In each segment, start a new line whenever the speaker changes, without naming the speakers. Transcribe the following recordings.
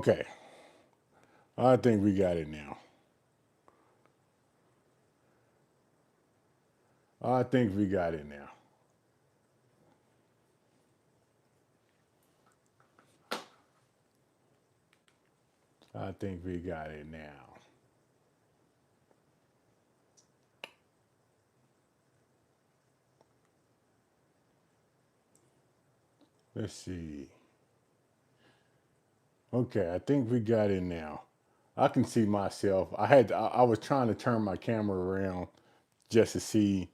Okay, I think we got it now. I think we got it now. I think we got it now. Let's see. Okay, I think we got it now. I can see myself. I was trying to turn my camera around just to see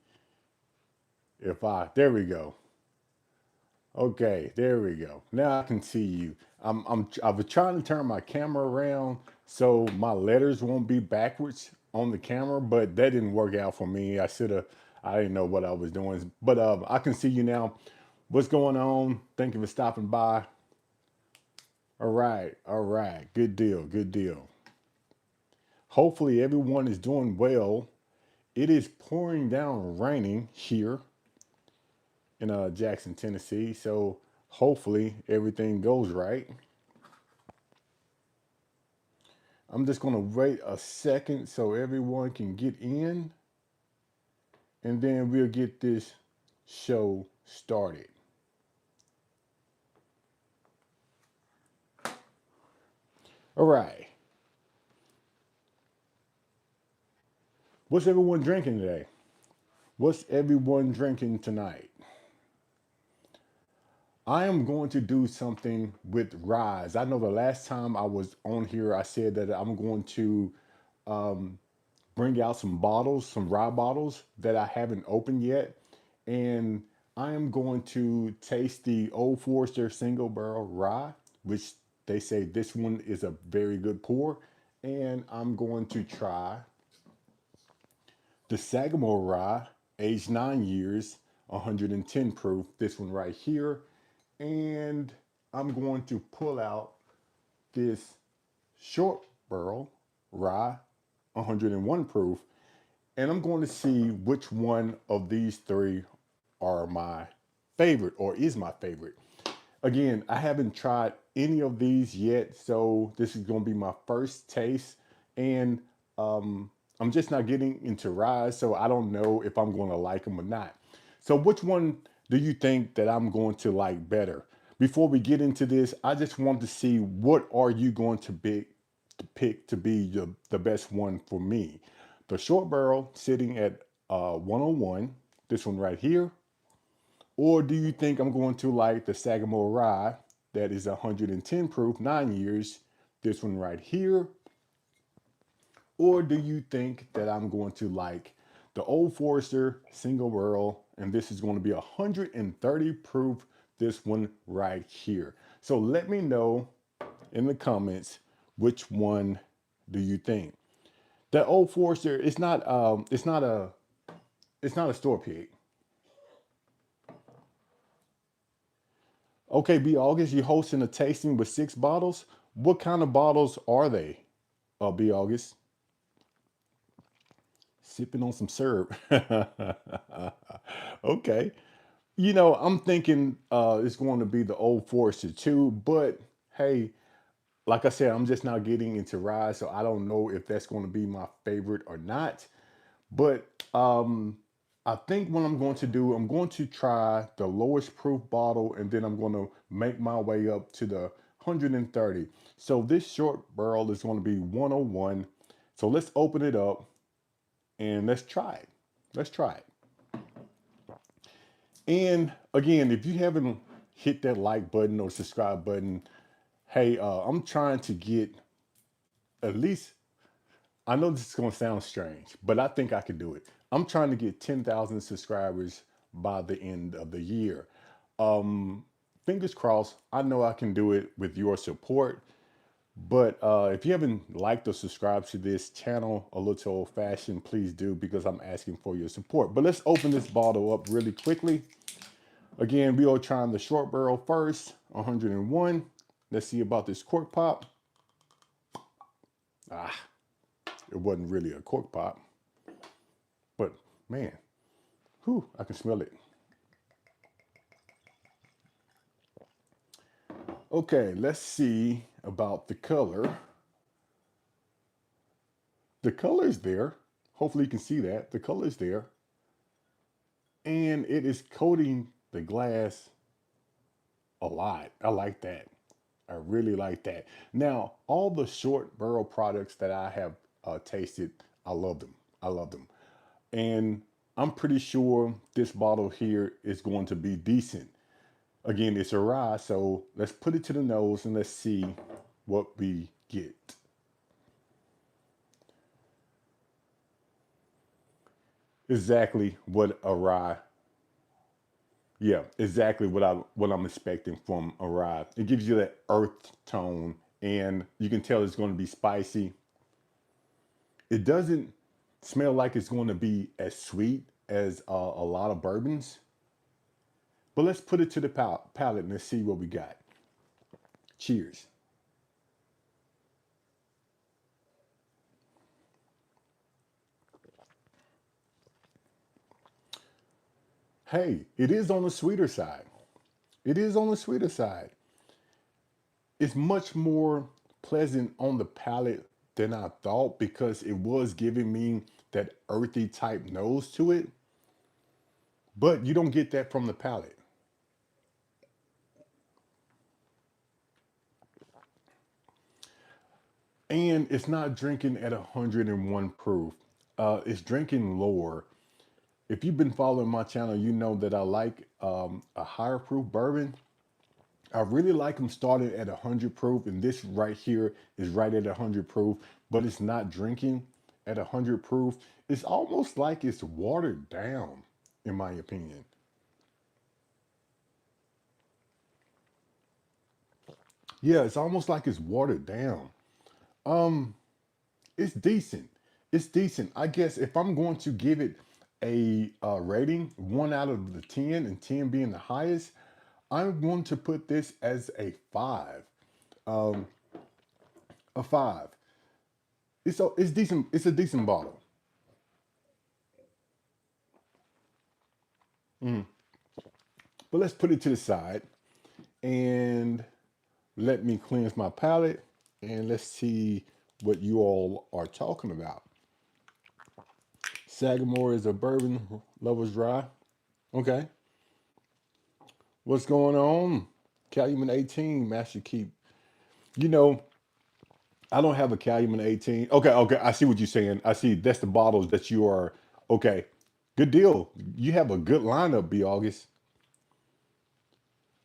if there we go. Okay, there we go. Now I can see you. I was trying to turn my camera around so my letters won't be backwards on the camera, but that didn't work out for me. I didn't know what I was doing. But I can see you now. What's going on? Thank you for stopping by. All right. Good deal, good deal. Hopefully everyone is doing well. It is pouring down raining here in Jackson, Tennessee. So hopefully everything goes right. I'm just going to wait a second so everyone can get in, and then we'll get this show started. All right. What's everyone drinking today? What's everyone drinking tonight? I am going to do something with Rise. I know the last time I was on here, I said that I'm going to um, bring out some bottles, some rye bottles that I haven't opened yet. And I am going to taste the Old Forester single barrel rye, which they say this one is a very good pour. And I'm going to try the Sagamore rye, aged 9 years, 110 proof, this one right here. And I'm going to pull out this short barrel rye, 101 proof, and I'm going to see which one of these three are my favorite or is my favorite. Again, I haven't tried any of these yet, so this is going to be my first taste. And um, I'm just not getting into rye, so I don't know if I'm going to like them or not. So, which one do you think that I'm going to like better? Before we get into this, I just want to see what are you going to pick to be the best one for me. The short barrel sitting at 101, this one right here, or do you think I'm going to like the Sagamore Rye that is 110 proof, 9 years, this one right here, or do you think that I'm going to like the Old Forester single barrel and this is going to be 130 proof, this one right here? So let me know in the comments which one do you think. The Old Forester, it's not a store pig. Okay, B August, you hosting a tasting with 6 bottles. What kind of bottles are they? B August, sipping on some syrup. Okay, I'm thinking it's going to be the Old Forester too. But hey, like I said, I'm just now getting into rye, so I don't know if that's going to be my favorite or not. But I think what I'm going to do, I'm going to try the lowest proof bottle and then I'm going to make my way up to the 130. So this short barrel is going to be 101. So let's open it up and let's try it. Let's try it. And again, if you haven't hit that like button or subscribe button, hey, I'm trying to get at least, I know this is going to sound strange, but I think I can do it. I'm trying to get 10,000 subscribers by the end of the year. Um, Fingers crossed. I know I can do it with your support. But if you haven't liked or subscribed to this channel, A Little Old Fashioned, please do because I'm asking for your support. But let's open this bottle up really quickly. Again, we are trying the short barrel first, 101. Let's see about this cork pop. Ah, it wasn't really a cork pop, but man, whew, I can smell it. Okay, let's see about the color. The color is there. Hopefully you can see that. The color is there. And it is coating the glass a lot. I like that. I really like that. Now, all the short barrel products that I have tasted, I love them. I love them. And I'm pretty sure this bottle here is going to be decent. Again, it's a rye, so let's put it to the nose and let's see what we get. Exactly what a rye. Yeah, exactly what I'm expecting from a rye. It gives you that earth tone, and you can tell it's going to be spicy. It doesn't smell like it's going to be as sweet as a lot of bourbons. But let's put it to the palate and let's see what we got. Cheers. Hey, it is on the sweeter side. It is on the sweeter side. It's much more pleasant on the palate than I thought because it was giving me that earthy type nose to it, but you don't get that from the palate. And it's not drinking at 101 proof. It's drinking lower. If you've been following my channel, you know that I like a higher proof bourbon. I really like them starting at 100 proof, and this right here is right at 100 proof, but it's not drinking at 100 proof. It's almost like it's watered down, in my opinion. Yeah, it's almost like it's watered down. Um, it's decent. It's decent. I guess if I'm going to give it a rating, 1 out of 10, and 10 being the highest, I'm going to put this as a five. Um, a five. It's decent. It's a decent bottle. Mm. But let's put it to the side and let me cleanse my palate and let's see what you all are talking about. Sagamore is a bourbon lover's rye. Okay. What's going on? Calumet 18, Master Keep. You know, I don't have a Calumet 18. Okay, okay. I see what you're saying. I see that's the bottles that you are. Okay. Good deal. You have a good lineup, B. August.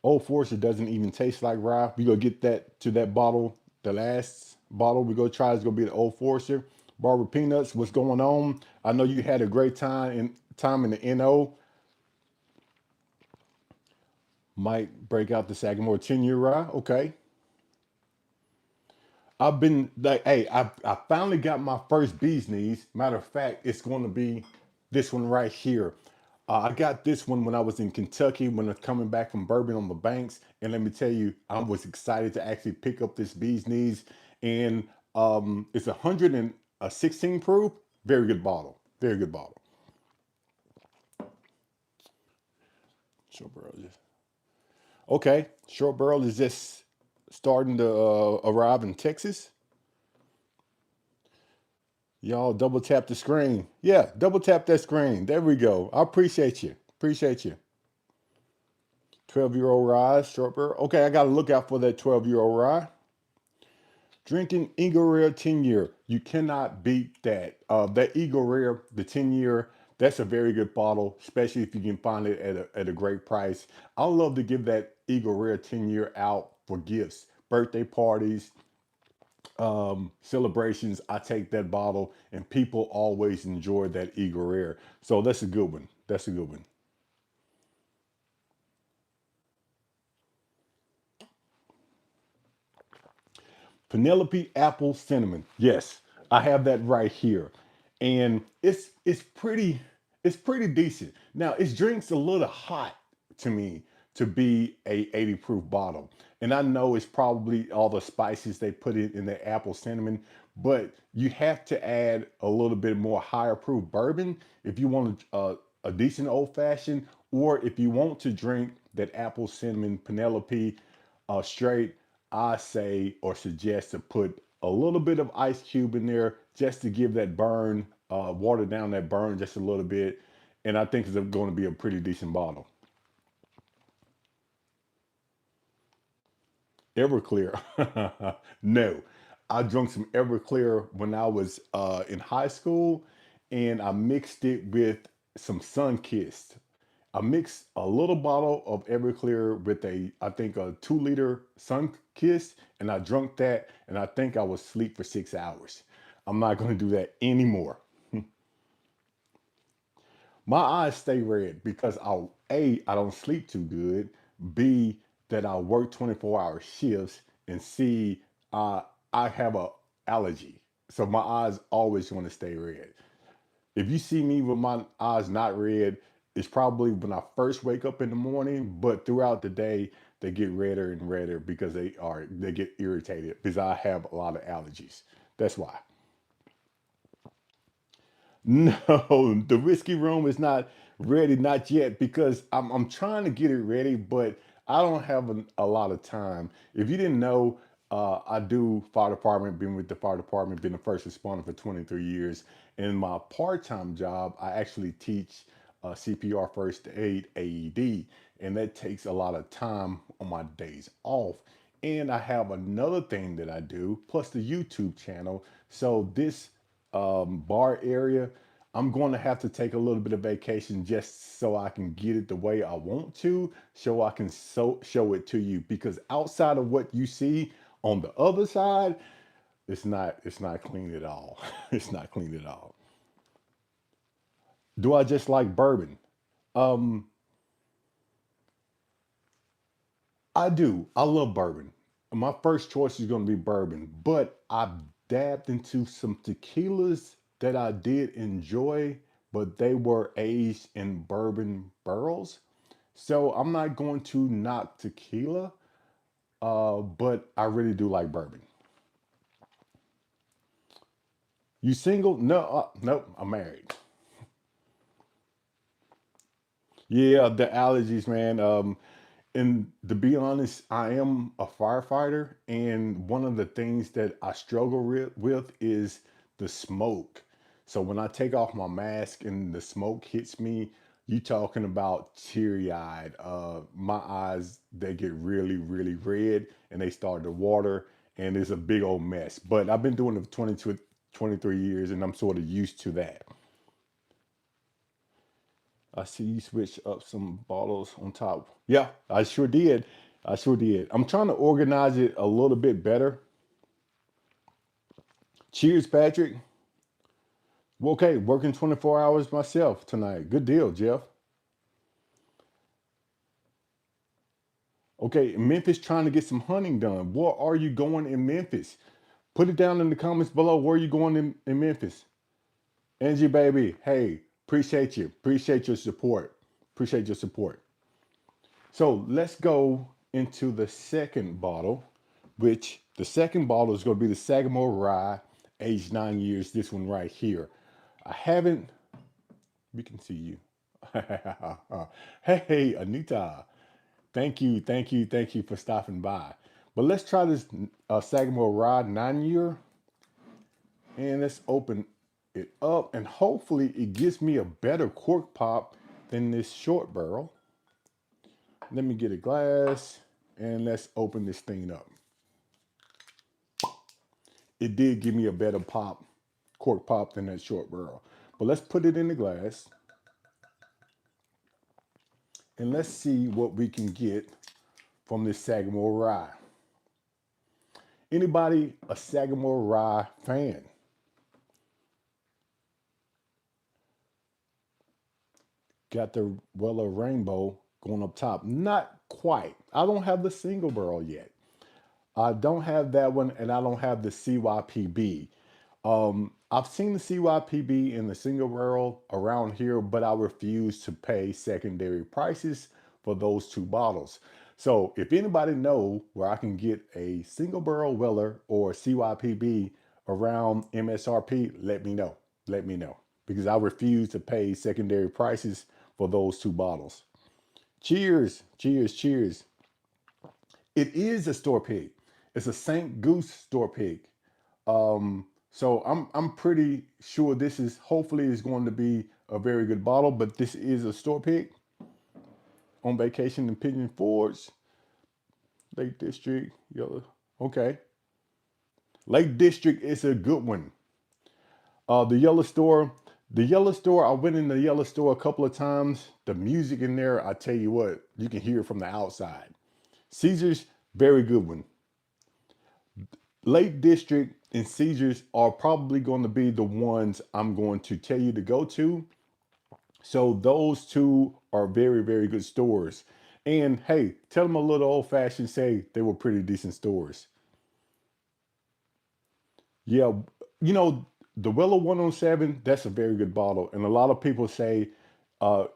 Old Forester doesn't even taste like rye. We gonna get that to that bottle. The last bottle we go try is gonna be the Old Forester. Barbara Peanuts, what's going on? I know you had a great time in the NO. Might break out the Sagamore 10-year rye. Okay. I've been like, hey, I finally got my first bee's knees. Matter of fact, it's going to be this one right here. I got this one when I was in Kentucky when I was coming back from Bourbon on the Banks, and let me tell you, I was excited to actually pick up this bee's knees, and it's 116 proof. Very good bottle. Very good bottle. Short barrel, okay. Short barrel is just starting to arrive in Texas. Y'all double tap the screen. Yeah, double tap that screen. There we go. I appreciate you. Appreciate you. 12-year-old rye, short barrel. Okay, I got to look out for that 12-year-old rye. Drinking Eagle Rare 10-year. You cannot beat that. That Eagle Rare, the 10-year, that's a very good bottle, especially if you can find it at a great price. I love to give that Eagle Rare 10-year out for gifts, birthday parties, celebrations. I take that bottle, and people always enjoy that Eagle Rare. So that's a good one. That's a good one. Penelope apple cinnamon. Yes, I have that right here, and it's pretty decent. Now it drinks a little hot to me to be a 80 proof bottle, and I know it's probably all the spices they put in the apple cinnamon, but you have to add a little bit more higher proof bourbon if you want a decent old fashioned, or if you want to drink that apple cinnamon Penelope. straight, I say or suggest to put a little bit of ice cube in there just to give that burn, water down that burn just a little bit. And I think it's going to be a pretty decent bottle. Everclear. No, I drank some Everclear when I was in high school, and I mixed it with some Sunkist. I mixed a little bottle of Everclear with I think a 2 liter Sunkist, and I drank that, and I think I was asleep for 6 hours. I'm not going to do that anymore. My eyes stay red because I don't sleep too good. B, that I work 24-hour shifts, and C, uh, I have a allergy, so my eyes always want to stay red. If you see me with my eyes not red, it's probably when I first wake up in the morning, but throughout the day they get redder and redder because they get irritated because I have a lot of allergies. That's why. No, the whiskey room is not ready, not yet, because I'm trying to get it ready, but I don't have a lot of time. If you didn't know, I do fire department, been with the fire department, been a first responder for 23 years. In my part-time job, I actually teach CPR, first aid, AED, and that takes a lot of time on my days off. And I have another thing that I do, plus the YouTube channel. So this bar area, I'm going to have to take a little bit of vacation just so I can get it the way I want to, so I can show it to you. Because outside of what you see on the other side, it's not clean at all. It's not clean at all. Do I just like bourbon? Um, I do. I love bourbon. My first choice is going to be bourbon, but I've dabbed into some tequilas that I did enjoy, but they were aged in bourbon barrels. So I'm not going to knock tequila, but I really do like bourbon. You single? No, nope. I'm married. Yeah, the allergies, man. And to be honest, I am a firefighter, and one of the things that I struggle with is the smoke. So when I take off my mask and the smoke hits me, you talking about teary-eyed. My eyes, they get really, really red, and they start to water, and it's a big old mess. But I've been doing it for 22, 23 years, and I'm sort of used to that. I see you switch up some bottles on top. Yeah, I sure did. I sure did. I'm trying to organize it a little bit better. Cheers, Patrick. Well, okay, working 24 hours myself tonight. Good deal, Jeff. Okay, Memphis trying to get some hunting done. Where are you going in Memphis? Put it down in the comments below. Where are you going in Memphis? Angie, baby. Hey, appreciate you. Appreciate your support. Appreciate your support. So let's go into the second bottle, which the second bottle is going to be the Sagamore Rye, aged 9 years. This one right here. I haven't, we can see you. Hey, Anita. Thank you, thank you, thank you for stopping by. But let's try this Sagamore Rye 9 year, and let's open it up, and hopefully it gives me a better cork pop than this short barrel. Let me get a glass and let's open this thing up. It did give me a better pop, cork pop than that short barrel. But let's put it in the glass and let's see what we can get from this Sagamore Rye. Anybody a Sagamore Rye fan? Got the Weller Rainbow going up top. Not quite. I don't have the single barrel yet. I don't have that one, and I don't have the CYPB. I've seen the CYPB in the single barrel around here, but I refuse to pay secondary prices for those two bottles. So if anybody know where I can get a single barrel Weller or CYPB around MSRP, let me know. Let me know because I refuse to pay secondary prices for those two bottles. Cheers, cheers, cheers. It is a store pig. It's a St. Goose store pig. So I'm pretty sure this is hopefully is going to be a very good bottle, but this is a store pig on vacation in Pigeon Forge, Lake District, yellow. Okay. Lake District is a good one. The yellow store, the yellow store, I went in the yellow store a couple of times. The music in there, I tell you what, you can hear it from the outside. Caesars, very good one. Lake District and Caesars are probably going to be the ones I'm going to tell you to go to. So those two are very, very good stores. And hey, tell them a little old fashioned say they were pretty decent stores. Yeah, you know, the Willow 107, that's a very good bottle. And a lot of people say uh,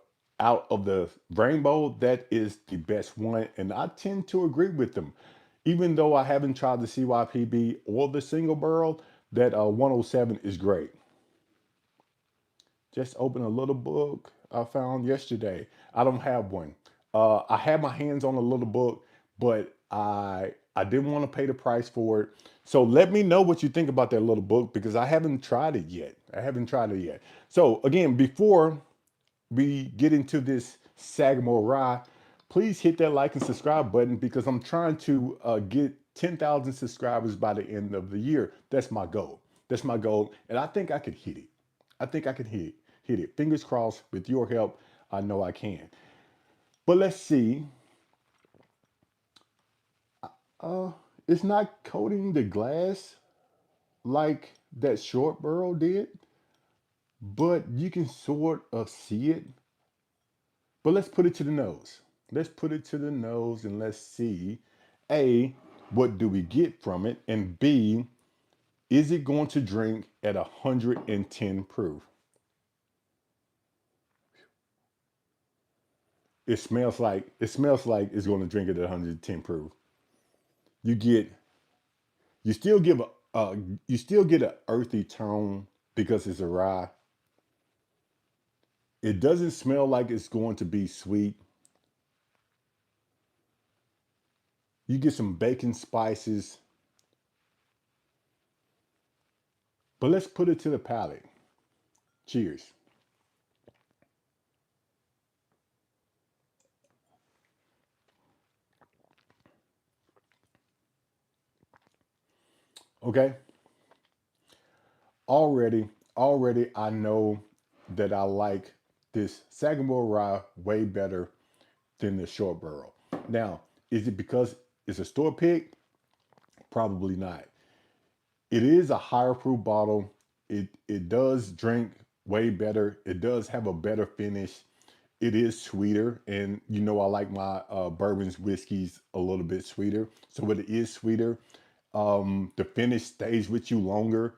out of the rainbow, that is the best one. And I tend to agree with them. Even though I haven't tried the CYPB or the single barrel, that 107 is great. Just open a little book I found yesterday. I don't have one. I had my hands on a little book, but I didn't want to pay the price for it. So let me know what you think about that little book because I haven't tried it yet. I haven't tried it yet. So again, before we get into this Sagamore Rye, please hit that like and subscribe button because I'm trying to get 10,000 subscribers by the end of the year. That's my goal. That's my goal. And I think I could hit it. I think I can hit it. Fingers crossed with your help. I know I can. But let's see. Uh, it's not coating the glass like that short burrow did, but you can sort of see it. But let's put it to the nose. Let's put it to the nose and let's see A, what do we get from it? And B, is it going to drink at 110 proof? It smells like it's going to drink at 110 proof. You get you still give a you still get an earthy tone because it's a rye. It doesn't smell like it's going to be sweet. You get some bacon spices, but let's put it to the palate. Cheers. Okay. Already, I know that I like this Sagamore rye way better than the short barrel. Now, is it because it's a store pick? Probably not. It is a higher proof bottle. It does drink way better. It does have a better finish. It is sweeter, and you know I like my bourbons, whiskeys a little bit sweeter. So it is sweeter. The finish stays with you longer.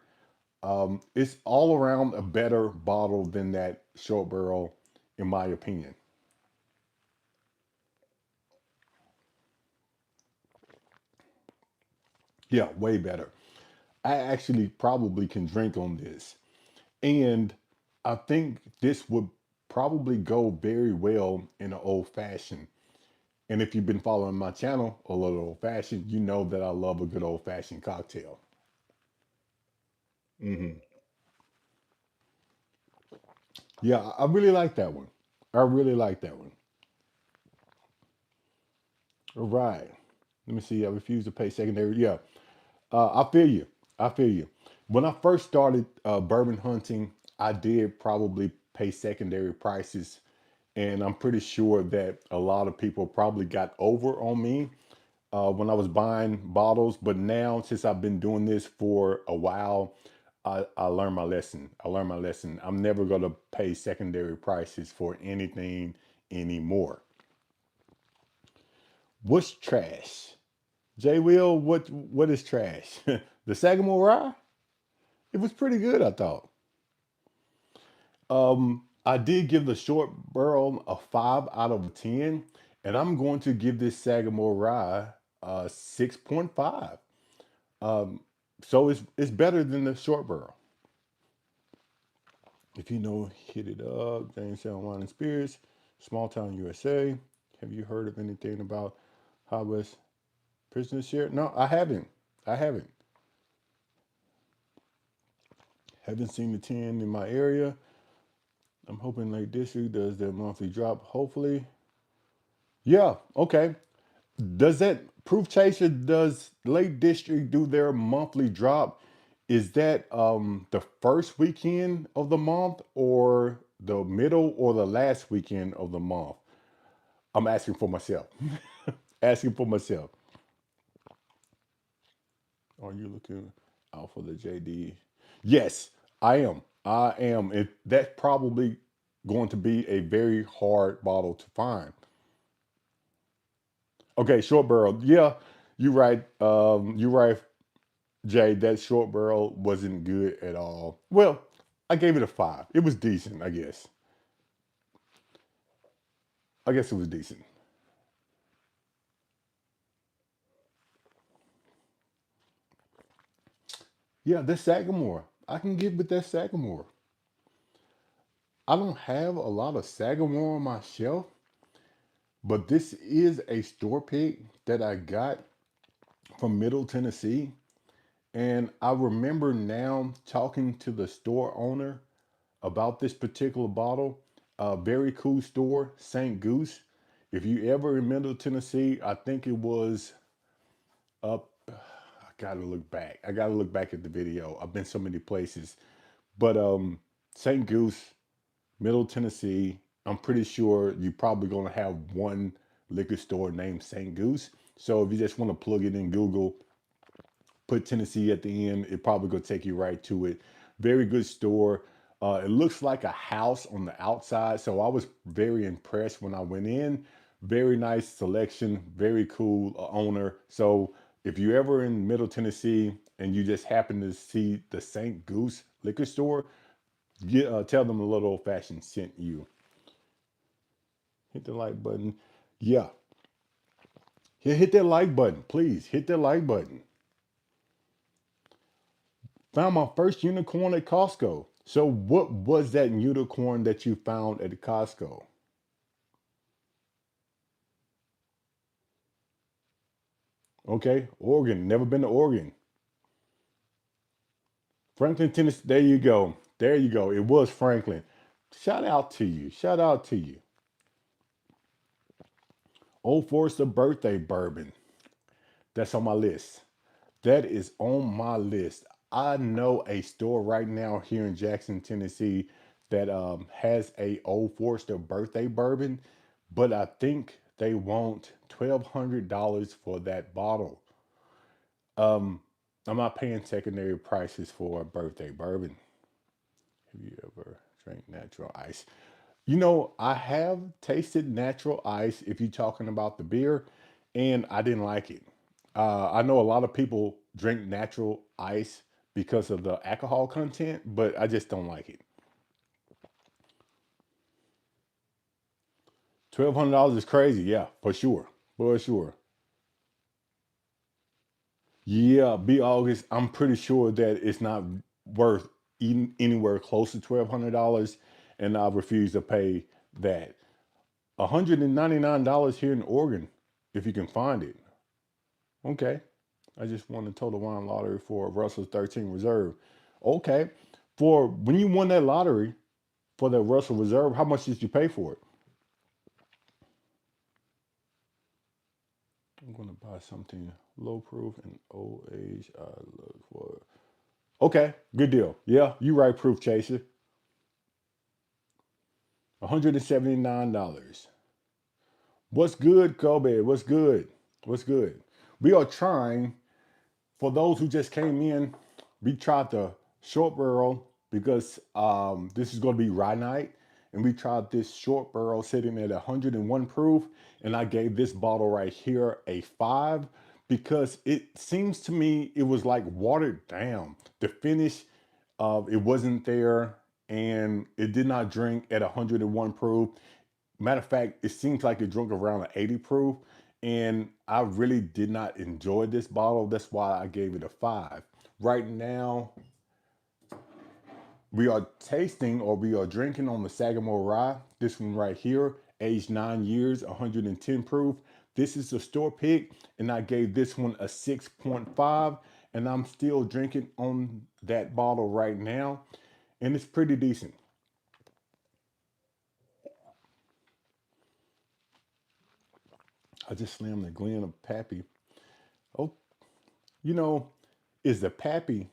It's all around a better bottle than that short barrel, in my opinion. Yeah, way better. I actually probably can drink on this. And I think this would probably go very well in an old fashioned. And if you've been following my channel, a little old fashioned, you know that I love a good old fashioned cocktail. Hmm. Yeah, I really like that one. I really like that one. All right. Let me see. I refuse to pay secondary. Yeah, I feel you. I feel you. When I first started bourbon hunting, I did probably pay secondary prices, and I'm pretty sure that a lot of people probably got over on me when I was buying bottles. But now, since I've been doing this for a while, I learned my lesson. I learned my lesson. I'm never gonna pay secondary prices for anything anymore. What's trash? Jay Will, what is trash? The Sagamore Rye? It was pretty good, I thought. I did give the short barrel a 5 out of 10, and I'm going to give this Sagamore Rye a 6.5. Um, so it's better than the short barrel. If you know, hit it up. Jamestown Wine and Spirits, small town USA. Have you heard of anything about High West? Prisoner share? No, I haven't. I haven't. Haven't seen the 10 in my area. I'm hoping Lake District does their monthly drop. Hopefully. Yeah, okay. Does that Proof Chaser, does Lake District do their monthly drop? Is that the first weekend of the month or the middle or the last weekend of the month? I'm asking for myself. Asking for myself. Are you looking out for the JD? Yes, I am. I am. That's probably going to be a very hard bottle to find. Okay, short barrel. Yeah, you're right. You're right, Jay. That short barrel wasn't good at all. Well, I gave it a five. It was decent, I guess. I guess it was decent. Yeah, that's Sagamore. I can get with that Sagamore. I don't have a lot of Sagamore on my shelf, but this is a store pick that I got from Middle Tennessee. And I remember now talking to the store owner about this particular bottle. A very cool store, St. Goose. If you ever in Middle Tennessee, I think it was up. I gotta look back. I gotta look back at the video. I've been so many places, but St. Goose, Middle Tennessee. I'm pretty sure you're probably gonna have one liquor store named St. Goose. So if you just want to plug it in Google, put Tennessee at the end, it probably gonna take you right to it. Very good store. It looks like a house on the outside, so I was very impressed when I went in. Very nice selection, very cool owner. So if you ever in Middle Tennessee and you just happen to see the St. Goose liquor store, tell them a little old fashioned sent you. Hit the like button. Yeah, hit that like button, please. Hit that like button. Found my first unicorn at Costco. So, what was that unicorn that you found at Costco? Okay, Oregon. Never been to Oregon. Franklin, Tennessee. There you go. There you go. It was Franklin. Shout out to you. Shout out to you. Old Forester birthday bourbon. That's on my list. That is on my list. I know a store right now here in Jackson, Tennessee that has a Old Forester birthday bourbon, but I think they want $1,200 for that bottle. Um, I'm not paying secondary prices for a birthday bourbon. Have you ever drank natural ice? You know, I have tasted natural ice if you're talking about the beer, and I didn't like it. I know a lot of people drink natural ice because of the alcohol content, but I just don't like it. $1,200 is crazy, yeah, for sure, for sure. Yeah, be August. I'm pretty sure that it's not worth even anywhere close to $1,200, and I refuse to pay that. $199 here in Oregon, if you can find it. Okay. I just won the total wine lottery for Russell's 13 Reserve. Okay. For when you won that lottery for the Russell Reserve, how much did you pay for it? I'm gonna buy something low proof and old age. I look for. Okay, good deal. Yeah, you right, proof chaser. $179. What's good, Kobe? What's good? What's good? We are trying. For those who just came in, we tried the short barrel because this is going to be rye night, and we tried this short barrel sitting at 101 proof, and I gave this bottle right here a five because it seems to me it was like watered down. The finish, it wasn't there, and it did not drink at 101 proof. Matter of fact, it seems like it drunk around an 80 proof, and I really did not enjoy this bottle. That's why I gave it a five. Right now, we are tasting or we are drinking on the Sagamore Rye. This one right here, aged 9 years, 110 proof. This is a store pick, and I gave this one a 6.5, and I'm still drinking on that bottle right now, and it's pretty decent. I just slammed the Glen of Pappy. Oh, you know, is the Pappy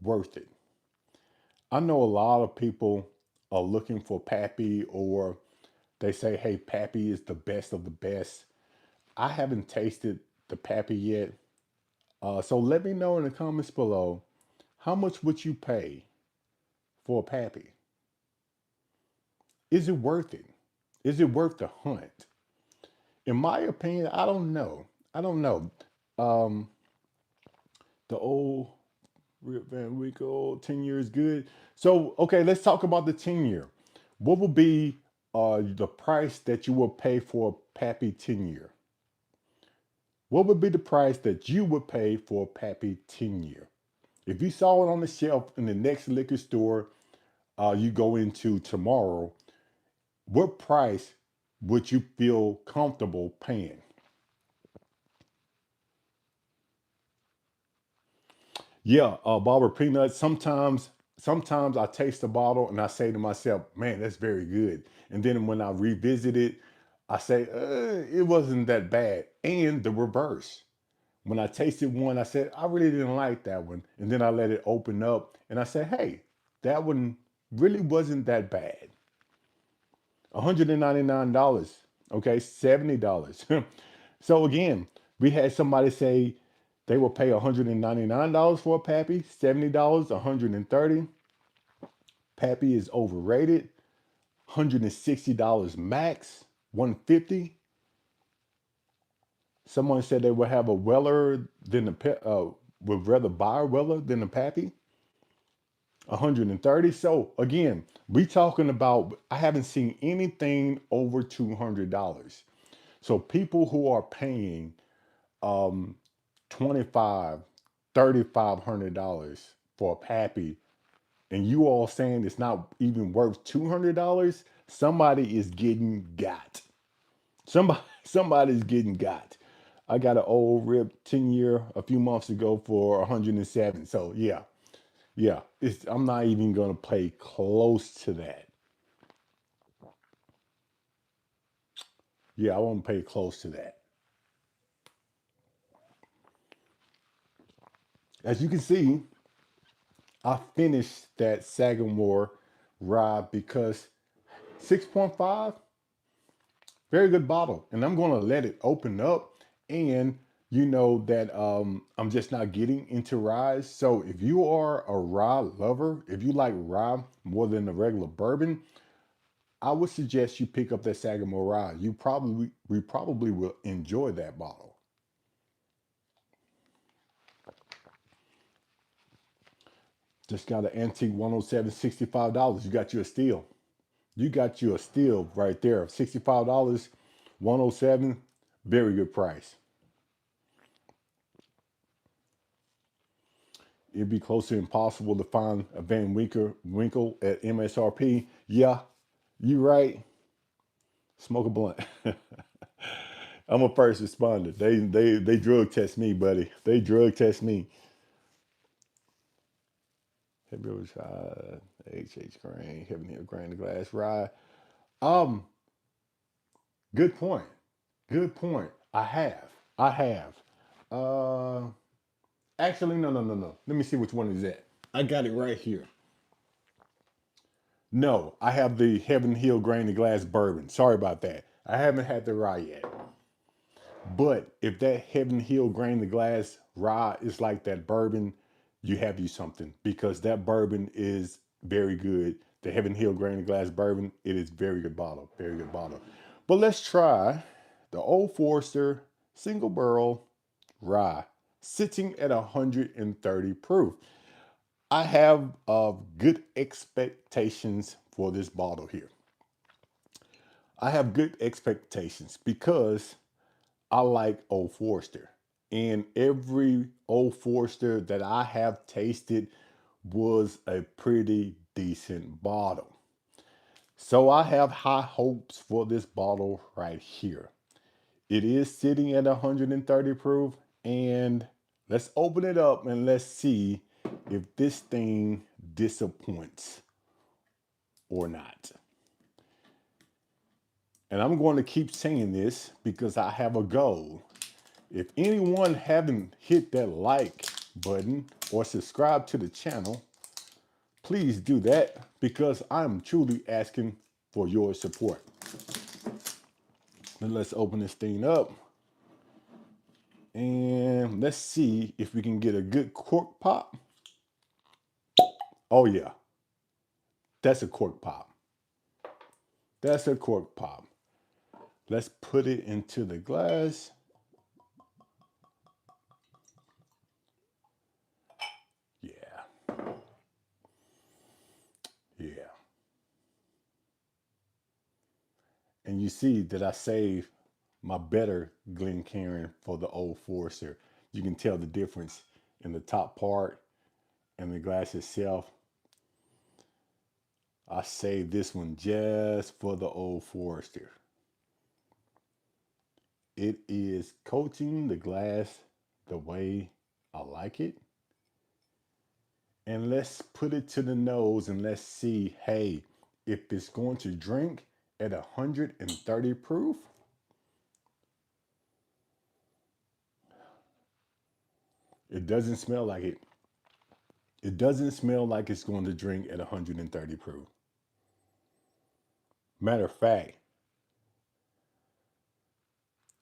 worth it? I know a lot of people are looking for Pappy, or they say, hey, Pappy is the best of the best. I haven't tasted the Pappy yet. So let me know in the comments below, how much would you pay for a Pappy? Is it worth it? Is it worth the hunt? In my opinion, I don't know. I don't know. Um, the old Rip Van Winkle 10 years good. So, okay, let's talk about the 10-year. What would be the price that you would pay for a Pappy 10-year? What would be the price that you would pay for a Pappy 10-year? If you saw it on the shelf in the next liquor store you go into tomorrow, what price would you feel comfortable paying? Yeah, Barbara Peanuts. Sometimes I taste the bottle and I say to myself, "Man, that's very good." And then when I revisit it, I say, "It wasn't that bad." And the reverse. When I tasted one, I said, "I really didn't like that one," and then I let it open up, and I said, "Hey, that one really wasn't that bad." $199. Okay, $70. So again, we had somebody say they will pay $199 for a Pappy, $70, $130. Pappy is overrated. $160 max, $150. Someone said they would have a Weller than would rather buy a Weller than a Pappy. 130. So again, we talking about, I haven't seen anything over $200. So people who are paying um 25, $3,500 for a Pappy, and you all saying it's not even worth $200, somebody is getting got. Somebody's getting got. I got an old rip 10-year a few months ago for 107. So yeah, yeah, I'm not even gonna pay close to that. Yeah, I won't pay close to that. As you can see, I finished that Sagamore ride because 6.5, very good bottle. And I'm gonna let it open up. And you know that I'm just not getting into rye. So if you are a rye lover, if you like rye more than the regular bourbon, I would suggest you pick up that Sagamore rye. We probably will enjoy that bottle. Just got an antique 107, $65. You got you a steal. You got you a steal right there. $65, 107, very good price. It'd be close to impossible to find a Winkle at MSRP. Yeah, you right. Smoke a blunt. I'm a first responder. They drug test me, buddy. They drug test me. Heavy Ride, HH Grain, Heaven Hill Grain, the Glass Ride. Um, good point. Good point. I have. I have. Uh, Actually, no, no, no, no. Let me see which one is that. I got it right here. No, I have the Heaven Hill Grain and Glass Bourbon. Sorry about that. I haven't had the rye yet. But if that Heaven Hill Grain and Glass rye is like that bourbon, you have you something, because that bourbon is very good. The Heaven Hill Grain and Glass Bourbon, it is very good bottle. Very good bottle. But let's try the Old Forester Single Barrel Rye, sitting at 130 proof. I have good expectations for this bottle here. I have good expectations because I like Old Forester. And every Old Forester that I have tasted was a pretty decent bottle. So I have high hopes for this bottle right here. It is sitting at 130 proof. And let's open it up and let's see if this thing disappoints or not. And I'm going to keep saying this because I have a goal. If anyone haven't hit that like button or subscribe to the channel, please do that because I'm truly asking for your support. And let's open this thing up and let's see if we can get a good cork pop. Oh yeah, that's a cork pop. That's a cork pop. Let's put it into the glass. Yeah, yeah. And you see that I saved my better Glencairn for the Old Forester. You can tell the difference in the top part and the glass itself. I saved this one just for the Old Forester. It is coating the glass the way I like it. And let's put it to the nose and let's see, hey, if it's going to drink at 130 proof. It doesn't smell like it. It doesn't smell like it's going to drink at 130 proof. Matter of fact,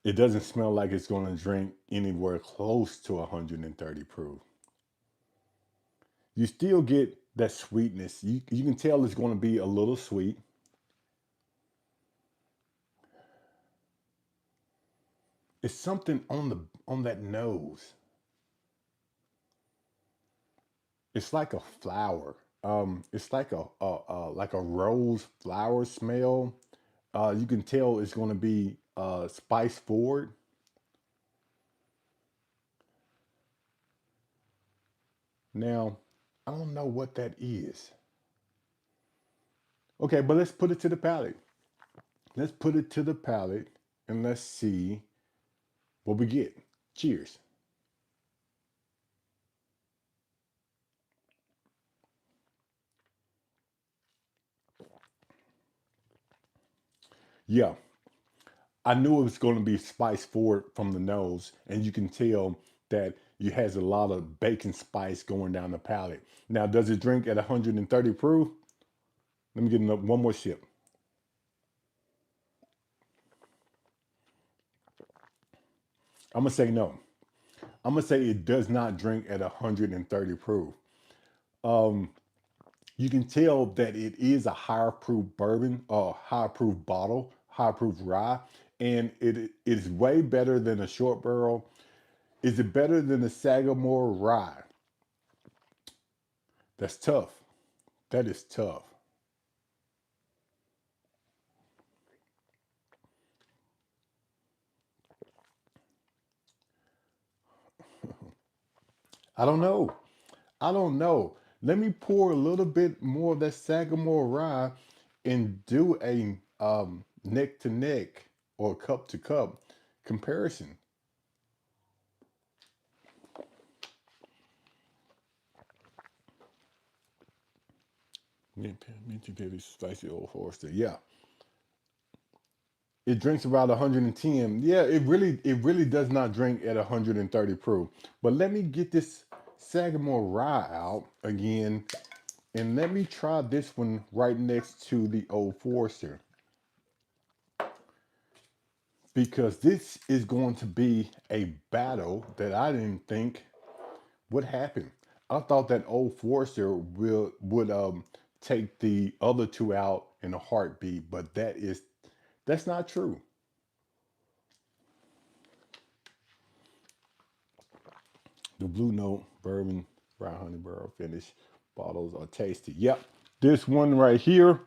it doesn't smell like it's going to drink anywhere close to 130 proof. You still get that sweetness. You can tell it's going to be a little sweet. It's something on that nose. It's like a flower. It's like a rose flower smell. You can tell it's going to be spice forward. Now, I don't know what that is. Okay, but let's put it to the palate. Let's put it to the palate and let's see what we get. Cheers. Yeah, I knew it was going to be spice forward from the nose, and you can tell that it has a lot of bacon spice going down the palate. Now, does it drink at 130 proof? Let me get one more sip. I'm gonna say no. I'm gonna say it does not drink at 130 proof. Um, you can tell that it is a higher proof bourbon, higher proof bottle, higher proof rye, and it is way better than a short barrel. Is it better than the Sagamore rye? That's tough. That is tough. I don't know. I don't know. Let me pour a little bit more of that Sagamore rye and do a neck to neck or cup to cup comparison. Minty Petty Spicy Old Forester. Yeah, it drinks about 110. Yeah, it really does not drink at 130 proof. But let me get this Sagamore rye out again, and let me try this one right next to the Old Forester because this is going to be a battle that I didn't think would happen. I thought that Old Forester would take the other two out in a heartbeat, but that's not true. The Blue Note Bourbon Brown Honey Barrel Finish bottles are tasty. Yep, this one right here,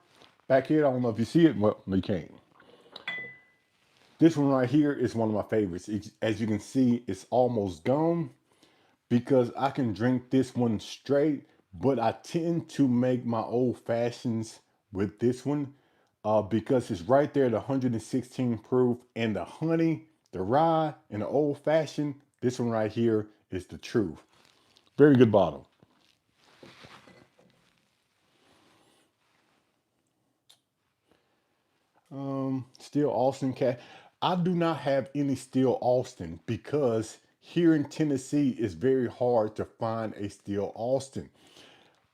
back here. I don't know if you see it. Well, no, you can't. This one right here is one of my favorites. As you can see, it's almost gone because I can drink this one straight, but I tend to make my old fashions with this one because it's right there at 116 proof and the honey The rye and the old fashioned, this one right here is the truth. Very good bottle. Still Austin cat. I do not have any Steel Austin because here in Tennessee it's very hard to find a Steel Austin.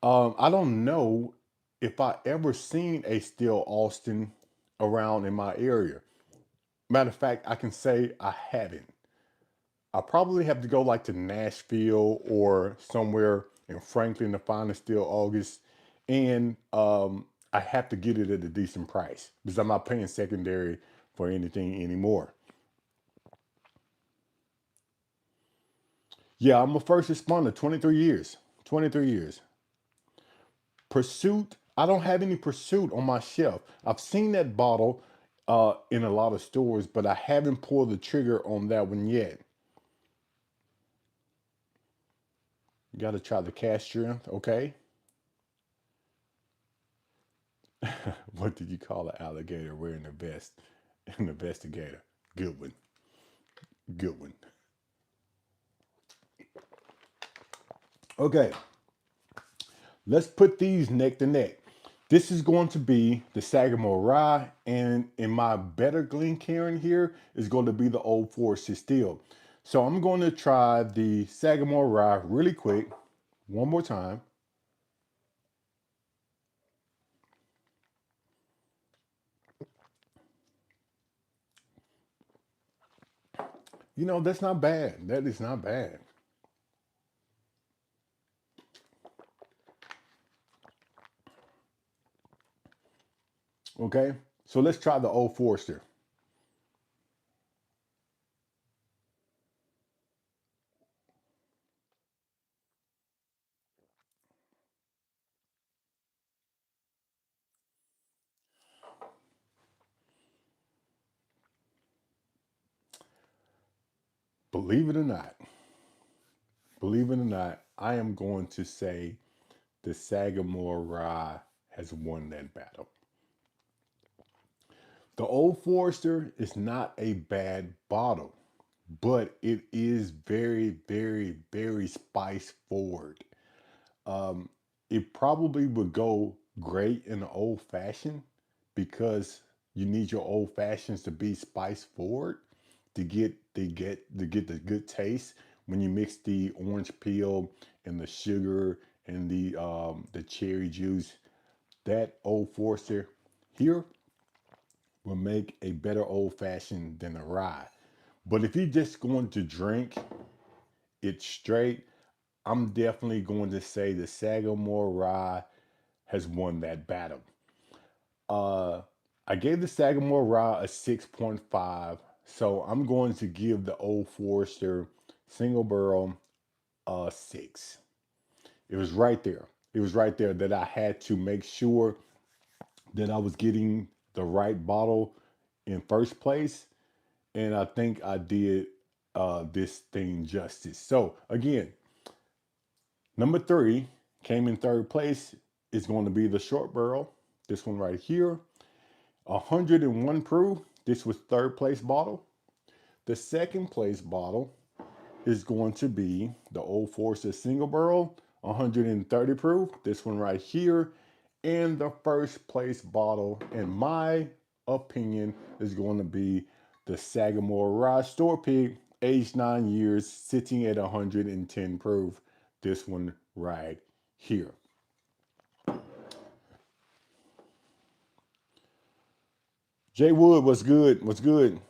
I don't know if I ever seen a Steel Austin around in my area. Matter of fact, I can say I haven't. I probably have to go like to Nashville or somewhere in Franklin to find a Steel August, and I have to get it at a decent price because I'm not paying secondary for anything anymore. Yeah, I'm a first responder. 23 years. 23 years. Pursuit. I don't have any Pursuit on my shelf. I've seen that bottle in a lot of stores, but I haven't pulled the trigger on that one yet. You got to try the cast strength, okay? What did you call an alligator wearing a vest? An investigator. Good one. Good one. Okay, let's put these neck to neck. This is going to be the Sagamore Rye, and in my better Glencairn here is going to be the Old Forester Steel. So I'm going to try the Sagamore Rye really quick, one more time. You know, that's not bad. That is not bad. Okay, so let's try the Old Forester. Believe it or not, believe it or not, I am going to say the Sagamore Rye has won that battle. The Old Forester is not a bad bottle, but it is very, very, very spice forward. Um, it probably would go great in the old fashioned because you need your old fashions to be spice forward to get the good taste when you mix the orange peel and the sugar and the cherry juice. That Old Forester here will make a better old fashioned than a rye. But if you're just going to drink it straight, I'm definitely going to say the Sagamore Rye has won that battle. Uh, I gave the Sagamore Rye a 6.5, so I'm going to give the Old Forester single barrel a 6. It was right there. It was right there that I had to make sure that I was getting the right bottle in first place, and I think I did this thing justice. So again, number three came in third place. Is going to be the short barrel. This one right here, 101 proof. This was third place bottle. The second place bottle is going to be the Old Forester single barrel, 130 proof. This one right here. And the first place bottle, in my opinion, is going to be the Sagamore Rye Store Pig, aged 9 years, sitting at 110 proof. This one right here. Jay Wood, what's good? What's good?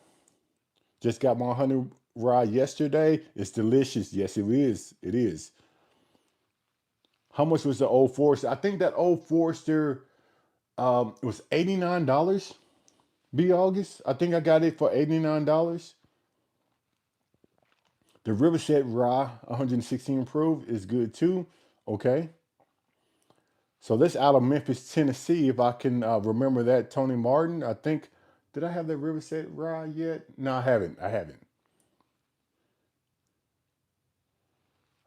Just got my 100 rye yesterday. It's delicious. Yes, it is. It is. How much was the Old Forester? I think that Old Forester was $89. B August. I think I got it for $89. The Riverset Rye 116 proof is good too. Okay. So this out of Memphis, Tennessee. If I can remember that, Tony Martin. I think, did I have the Riverset Rye yet? No, I haven't. I haven't.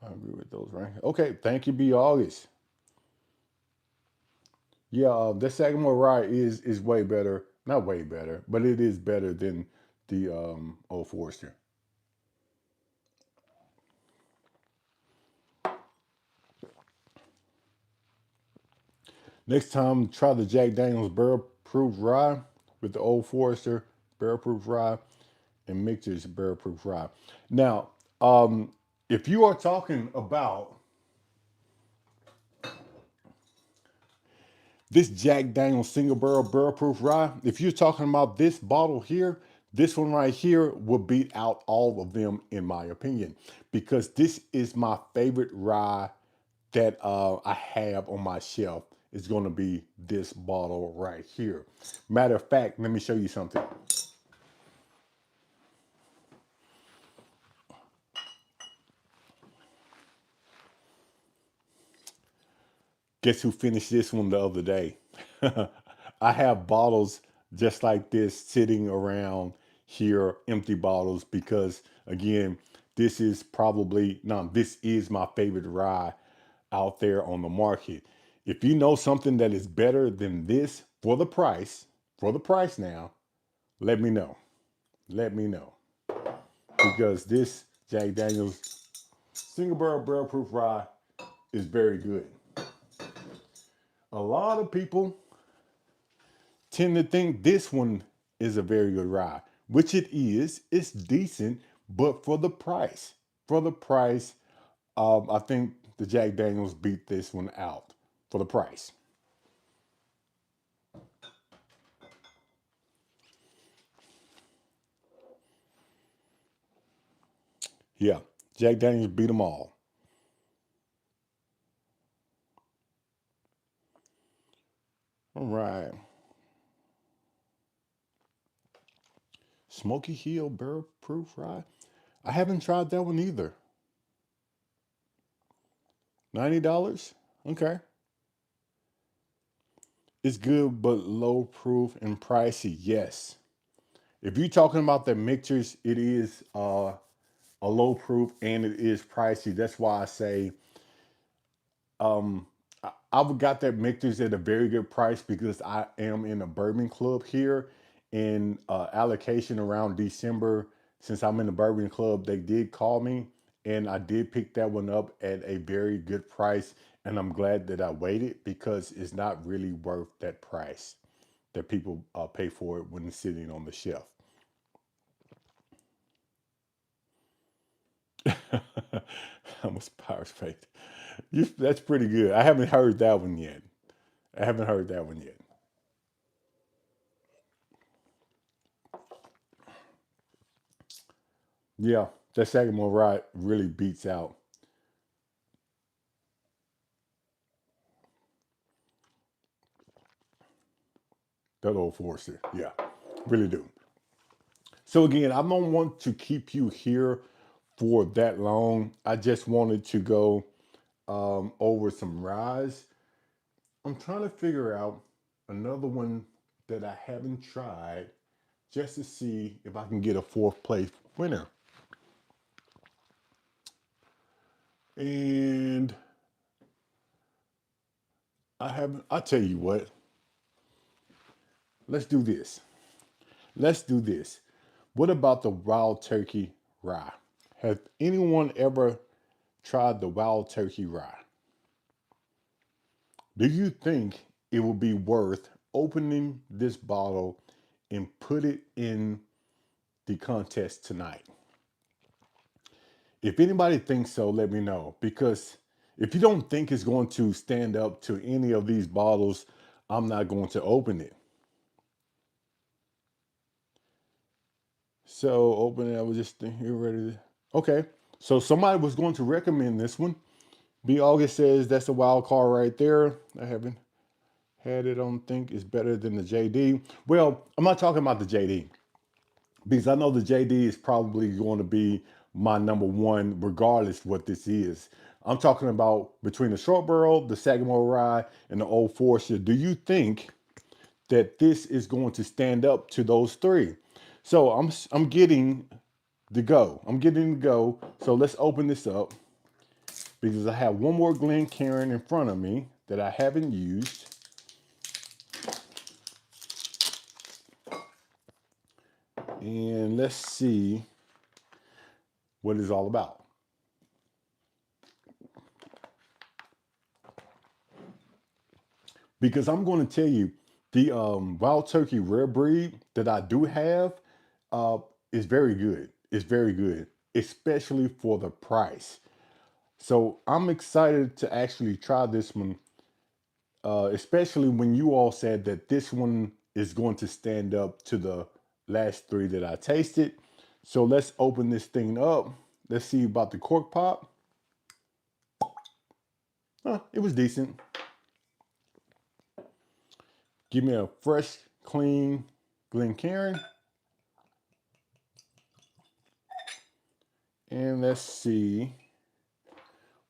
I agree with those rankings. Okay. Thank you, B August. Yeah, the Sagamore Rye is way better. Not way better, but it is better than the Old Forester. Next time, try the Jack Daniels Barrel Proof Rye with the Old Forester Barrel Proof Rye and Mixer's Barrel Proof Rye. Now, if you are talking about this Jack Daniels Single Barrel Proof Rye, if you're talking about this bottle here, this one right here will beat out all of them in my opinion, because this is my favorite rye that I have on my shelf. Is going to be this bottle right here. Matter of fact, let me show you something. Guess who finished this one the other day? I have bottles just like this sitting around here, empty bottles, because again, this is probably, no, this is my favorite rye out there on the market. If you know something that is better than this for the price now, let me know. Let me know. Because this Jack Daniels Single Barrel Proof Rye is very good. A lot of people tend to think this one is a very good rye, which it is. It's decent, but for the price, I think the Jack Daniels beat this one out for the price. Yeah, Jack Daniels beat them all. All right, Smoky Hill Barrel Proof Rye. I haven't tried that one either. $90. Okay, it's good, but low proof and pricey. Yes. If you're talking about the mixers, it is a low proof and it is pricey. That's why I say I've got that mixers at a very good price because I am in a bourbon club here. In allocation around December, since I'm in the bourbon club, they did call me and I did pick that one up at a very good price. And I'm glad that I waited because it's not really worth that price that people pay for it when it's sitting on the shelf. Almost power space. That's pretty good. I haven't heard that one yet. I haven't heard that one yet. Yeah, that Sagamore ride really beats out that old Forester. Yeah, really do. So again, I don't want to keep you here for that long. I just wanted to go over some rides. I'm trying to figure out another one that I haven't tried just to see if I can get a fourth place winner. And I haven't, I'll tell you what, let's do this. Let's do this. What about the wild turkey rye? Has anyone ever tried the wild turkey rye? Do you think it would be worth opening this bottle and put it in the contest tonight? If anybody thinks so, let me know. Because if you don't think it's going to stand up to any of these bottles, I'm not going to open it. So open it. I was just here ready to. Okay. So somebody was going to recommend this one. B August says that's a wild card right there. I haven't had it on think it's better than the JD. Well, I'm not talking about the JD because I know the JD is probably going to be my number one regardless what this is. I'm talking about between the short barrel, the Sagamore Rye, and the Old Forester. Do you think that this is going to stand up to those three? So I'm getting the go. I'm getting the go. So let's open this up because I have one more Glencairn in front of me that I haven't used. And let's see what it's all about. Because I'm going to tell you, the wild turkey rare breed that I do have uh, is very good. It's very good, especially for the price. So I'm excited to actually try this one, especially when you all said that this one is going to stand up to the last three that I tasted. So let's open this thing up. Let's see about the cork pop. It was decent. Give me a fresh, clean Glencairn. And let's see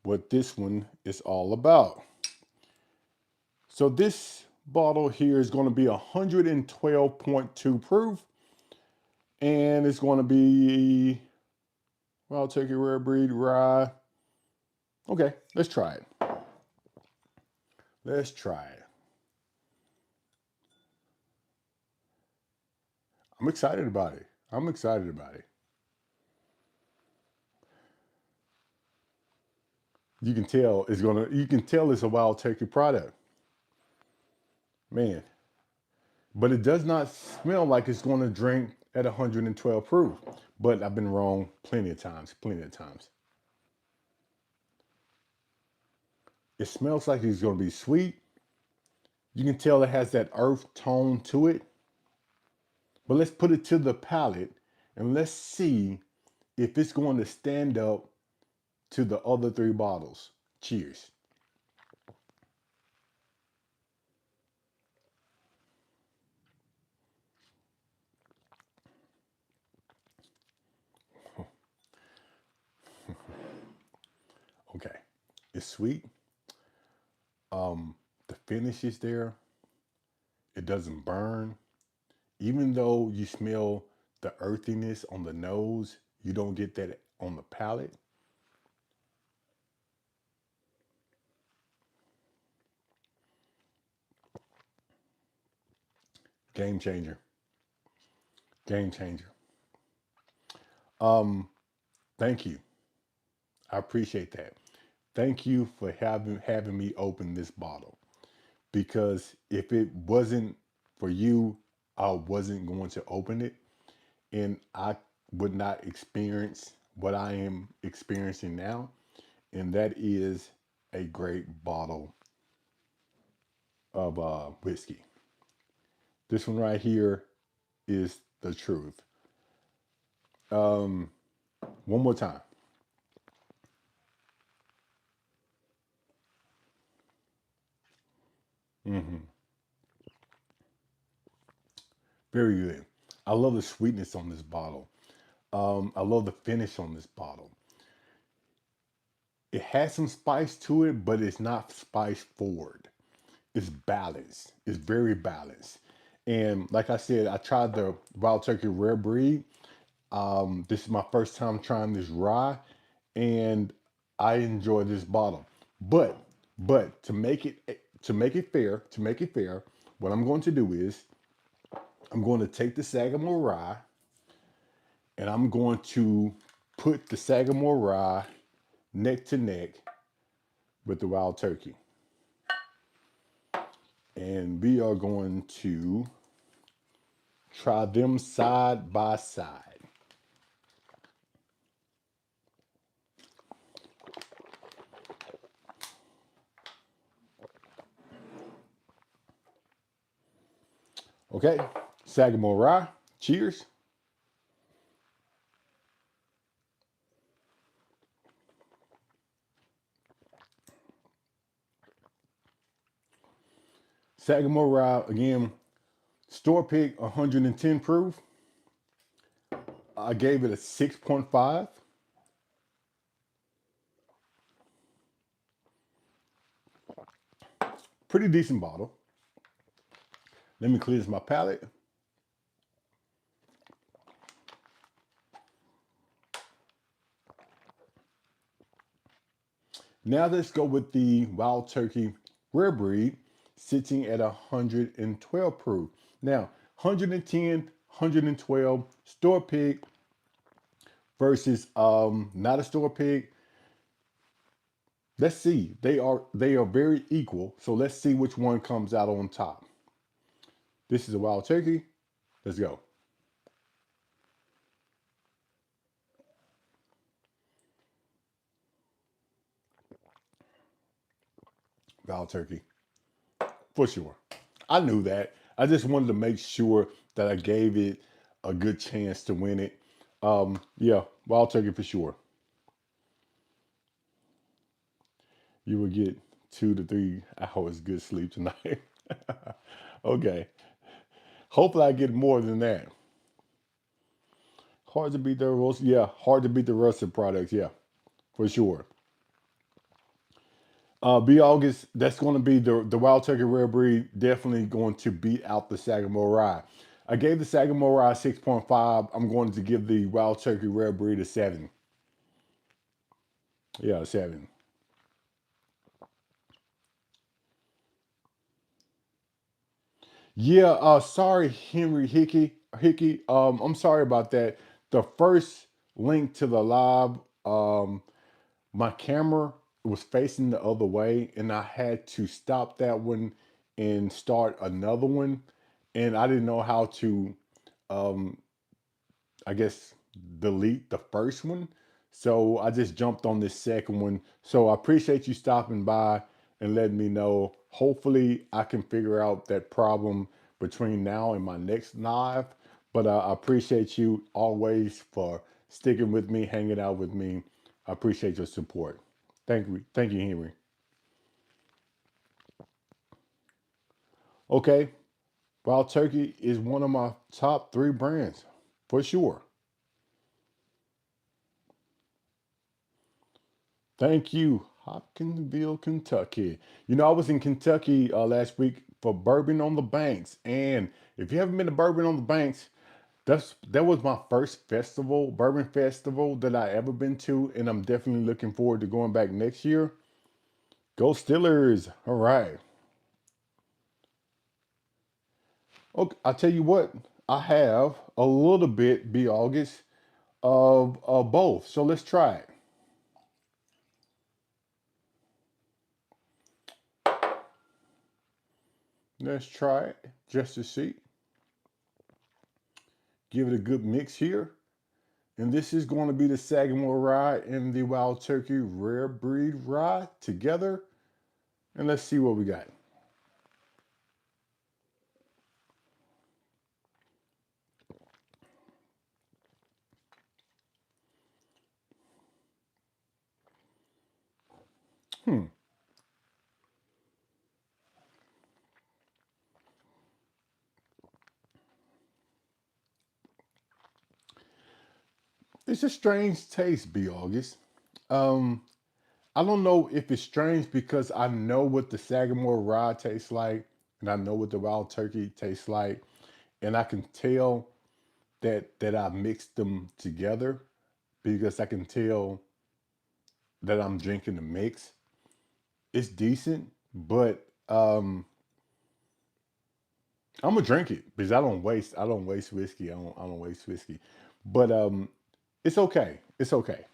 what this one is all about. So this bottle here is going to be 112.2 proof. And it's going to be wild turkey rare breed rye. Okay, let's try it. Let's try it. I'm excited about it. I'm excited about it. You can tell it's a wild turkey product. Man, but it does not smell like it's going to drink at 112 proof. But I've been wrong plenty of times, plenty of times. It smells like it's going to be sweet. You can tell it has that earth tone to it. But let's put it to the palate and let's see if it's going to stand up to the other three bottles. Cheers. Okay. It's sweet. The finish is there. It doesn't burn. Even though you smell the earthiness on the nose, you don't get that on the palate. Game changer. Game changer. Um, Thank you. I appreciate that. Thank you for having me open this bottle. Because if it wasn't for you, I wasn't going to open it, and I would not experience what I am experiencing now, and that is a great bottle of whiskey. This one right here is the truth. Um, One more time. Hmm. Very good. I love the sweetness on this bottle. I love the finish on this bottle. It has some spice to it, but it's not spice forward. It's balanced. It's very balanced. And like I said, I tried the Wild Turkey Rare Breed. This is my first time trying this rye, and I enjoy this bottle. But to make it fair, what I'm going to do is I'm going to take the Sagamore rye and I'm going to put the Sagamore rye neck to neck with the Wild Turkey, and we are going to try them side by side. Okay, Sagamore rye. Cheers. Sagamore rye again. Store pick 110 proof. I gave it a 6.5. Pretty decent bottle. Let me cleanse my palate. Now let's go with the Wild Turkey Rare Breed, sitting at 112 proof. Now, 110, 112. Store pick versus not a store pick. Let's see. They are very equal. So let's see which one comes out on top. This is a wild turkey. Let's go. Wild turkey for sure. I knew that. I just wanted to make sure that I gave it a good chance to win it. Yeah, wild turkey for sure. You will get 2 to 3 hours good sleep tonight. Okay. Hopefully I get more than that. Hard to beat the roast. Yeah, hard to beat the rusted products. Yeah, for sure. B August, that's going to be the Wild Turkey Rare Breed. Definitely going to beat out the Sagamore Rye. I gave the Sagamore Rye 6.5. I'm going to give the Wild Turkey Rare Breed a 7. Yeah, a 7. Yeah, sorry, Henry Hickey. I'm sorry about that. The first link to the live, my camera was facing the other way, and I had to stop that one and start another one. And I didn't know how to, um, I guess, delete the first one. So I just jumped on this second one. So I appreciate you stopping by and letting me know. Hopefully, I can figure out that problem between now and my next live. But I appreciate you always for sticking with me, hanging out with me. I appreciate your support. Thank you, Henry. Okay, Wild Turkey is one of my top 3 brands for sure. Thank you, Hopkinsville, Kentucky. You know, I was in Kentucky last week for Bourbon on the Banks, and if you haven't been to Bourbon on the Banks, that was my first festival, bourbon festival that I ever been to, and I'm definitely looking forward to going back next year. Go Steelers! All right. Okay, I tell you what, I have a little bit, be August, of both. So let's try it. Let's try it just to see. Give it a good mix here. And this is going to be the Sagamore Rye and the Wild Turkey Rare Breed Rye together. And let's see what we got. Hmm. It's a strange taste, B. August. Um, I don't know if it's strange because I know what the Sagamore Rye tastes like, and I know what the Wild Turkey tastes like, and I can tell that I mixed them together because I can tell that I'm drinking the mix. It's decent, but I'm gonna drink it because I don't waste whiskey. I don't waste whiskey. But it's okay. It's okay.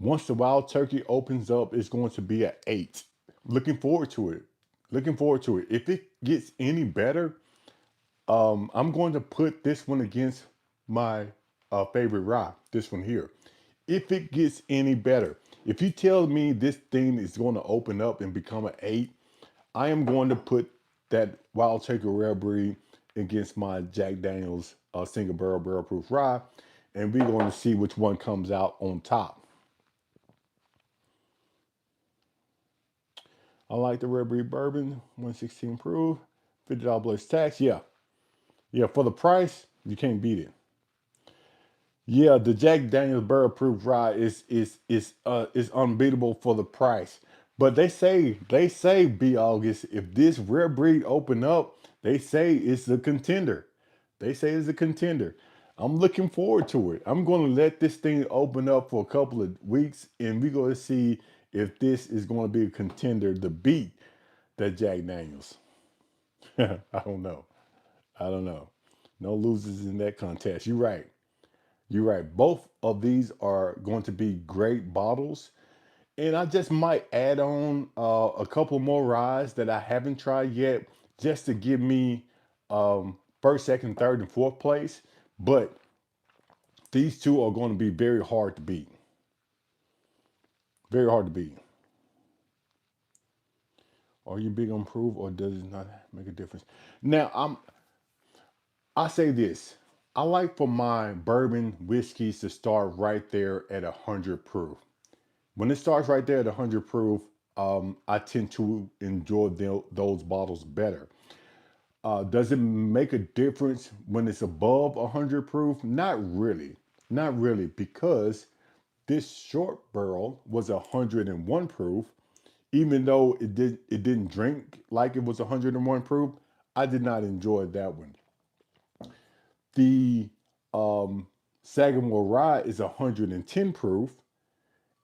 Once the wild turkey opens up, it's going to be at 8. Looking forward to it. Looking forward to it. If it gets any better, I'm going to put this one against my favorite rye, this one here. If it gets any better, if you tell me this thing is going to open up and become an 8, I am going to put that Wild Turkey Rare Breed against my Jack Daniels single barrel proof rye, and we're going to see which one comes out on top. I like the Rare Breed Bourbon, 116 proof, $50 plus tax. Yeah, yeah, for the price, you can't beat it. Yeah, the Jack Daniel's Barrel Proof Rye is unbeatable for the price. But they say B August, if this rare breed open up, they say it's a contender. They say it's a contender. I'm looking forward to it. I'm going to let this thing open up for a couple of weeks, and we're going to see if this is going to be a contender to beat that Jack Daniels. I don't know. I don't know. No losers in that contest. You're right. You're right. Both of these are going to be great bottles. And I just might add on a couple more ryes that I haven't tried yet, just to give me first, second, third, and fourth place. But these two are going to be very hard to beat. Very hard to beat. Are you big on proof, or does it not make a difference? Now, I say this. I like for my bourbon whiskeys to start right there at 100 proof. When it starts right there at 100 proof, I tend to enjoy those bottles better. Does it make a difference when it's above 100 proof? Not really. Not really, because this short barrel was 101 proof. Even though it didn't drink like it was 101 proof, I did not enjoy that one. The Sagamore Rye is 110 proof,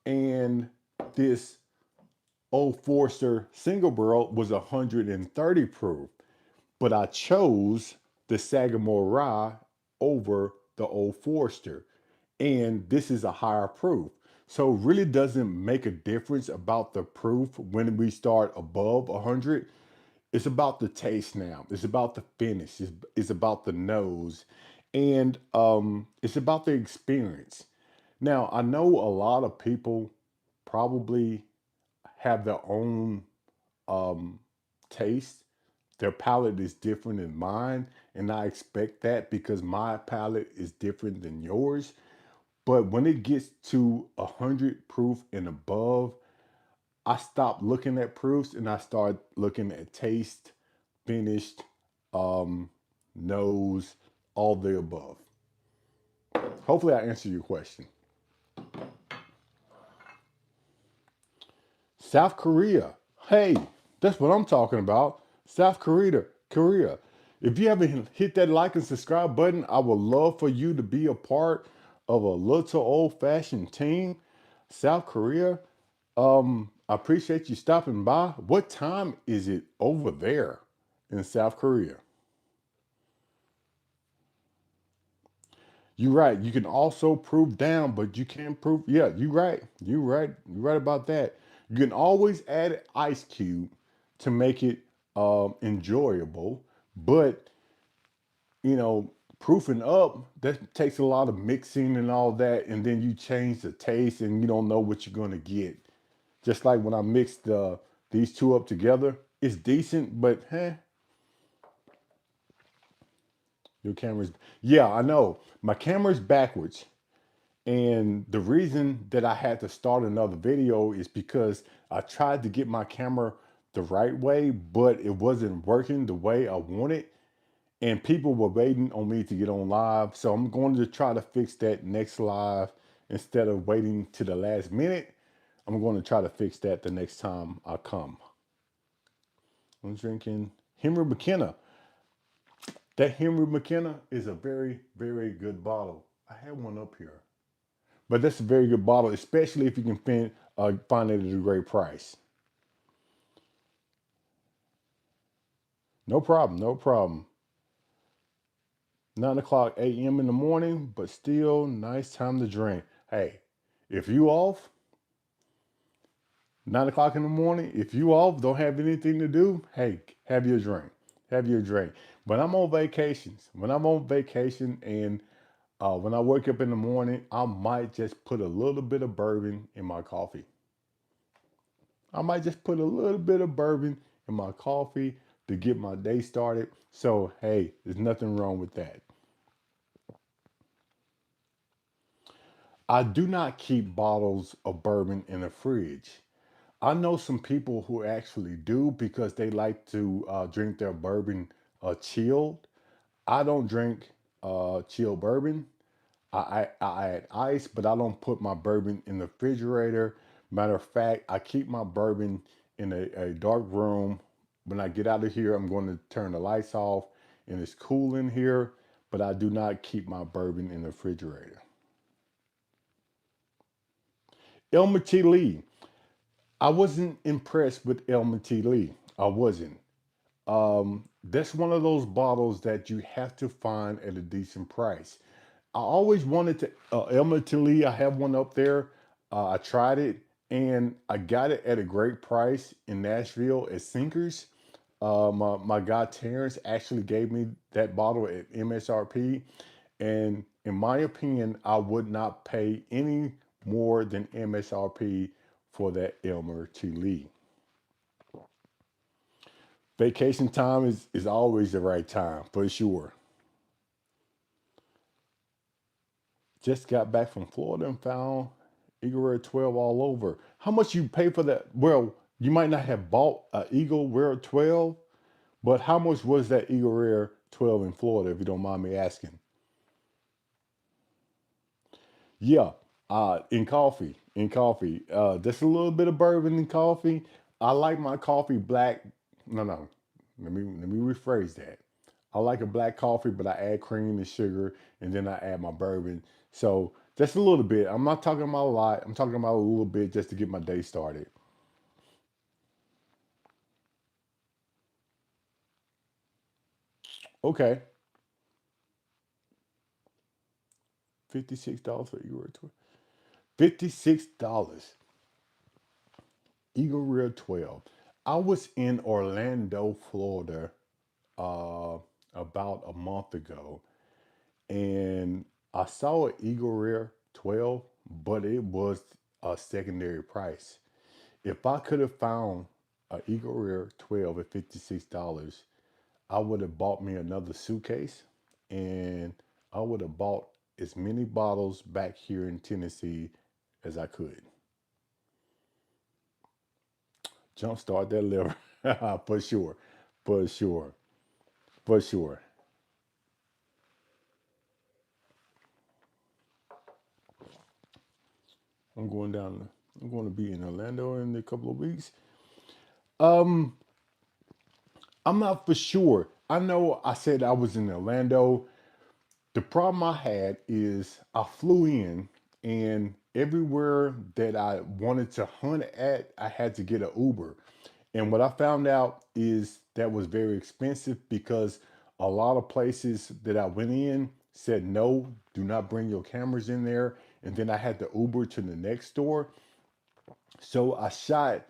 and this Old Forester single barrel was 130 proof. But I chose the Sagamore Rye over the Old Forester, and this is a higher proof. So it really doesn't make a difference about the proof when we start above 100. It's about the taste now. It's about the finish. It's about the nose, and it's about the experience. Now I know a lot of people probably have their own um, taste. Their palate is different than mine, and I expect that because my palate is different than yours. But when it gets to 100 proof and above, I stop looking at proofs and I start looking at taste, finished, um, nose, all the above. Hopefully, I answer your question. South Korea. Hey, that's what I'm talking about. South Korea. Korea. If you haven't hit that like and subscribe button, I would love for you to be a part of a little old fashioned team. South Korea. I appreciate you stopping by. What time is it over there in South Korea? You're right. You can also prove down, but you can't prove. Yeah, you're right. You're right. You're right about that. You can always add an ice cube to make it enjoyable, but proofing up that takes a lot of mixing and all that, and then you change the taste, and you don't know what you're gonna get. Just like when I mixed these two up together, it's decent, but your camera's. Yeah, I know. My camera's backwards. And the reason that I had to start another video is because I tried to get my camera the right way, but it wasn't working the way I wanted. And people were waiting on me to get on live. So I'm going to try to fix that next live instead of waiting to the last minute. I'm going to try to fix that the next time I come. I'm drinking Henry McKenna. That Henry McKenna is a very, very good bottle. I have one up here. But that's a very good bottle, especially if you can find it at a great price. No problem, no problem. 9 o'clock a.m. in the morning, but still nice time to drink. Hey, if you off, 9 o'clock in the morning, if you off, don't have anything to do, hey, have your drink. Have your drink. When I'm on vacations, when I'm on vacation and when I wake up in the morning, I might just put a little bit of bourbon in my coffee. I might just put a little bit of bourbon in my coffee to get my day started. So, hey, there's nothing wrong with that. I do not keep bottles of bourbon in the fridge. I know some people who actually do because they like to drink their bourbon chilled. I don't drink chilled bourbon. I add ice, but I don't put my bourbon in the refrigerator. Matter of fact, I keep my bourbon in a dark room. When I get out of here, I'm going to turn the lights off and it's cool in here, but I do not keep my bourbon in the refrigerator. Elmer T. Lee. I wasn't impressed with Elmer T. Lee. I wasn't. That's one of those bottles that you have to find at a decent price. I always wanted to Elmer Lee. I have one up there. I tried it and I got it at a great price in Nashville at Sinkers. My guy Terrence actually gave me that bottle at MSRP, and in my opinion, I would not pay any more than MSRP for that Elmer T. Lee. Vacation time is always the right time for sure. Just got back from Florida and found Eagle Rare 12 all over. How much you pay for that? Well, you might not have bought a Eagle Rare 12, but how much was that Eagle Rare 12 in Florida, if you don't mind me asking? Yeah, in coffee. Just a little bit of bourbon in coffee. I like my coffee black. No, no. Let me rephrase that. I like a black coffee, but I add cream and sugar, and then I add my bourbon. So just a little bit. I'm not talking about a lot. I'm talking about a little bit just to get my day started. Okay, $56 for Eagle Rare 12. $56. Eagle Rare 12. I was in Orlando, Florida, uh, about a month ago, and I saw an Eagle Rare 12, but it was a secondary price. If I could have found an Eagle Rare 12 at $56, I would have bought me another suitcase and I would have bought as many bottles back here in Tennessee as I could. Jumpstart that liver for sure, for sure, for sure. I'm going down. I'm going to be in Orlando in a couple of weeks. Um, I'm not for sure. I know I said I was in Orlando. The problem I had is I flew in and everywhere that I wanted to hunt at, I had to get an Uber. And what I found out is that was very expensive because a lot of places that I went in said no, do not bring your cameras in there. And then I had to Uber to the next store. So I shot,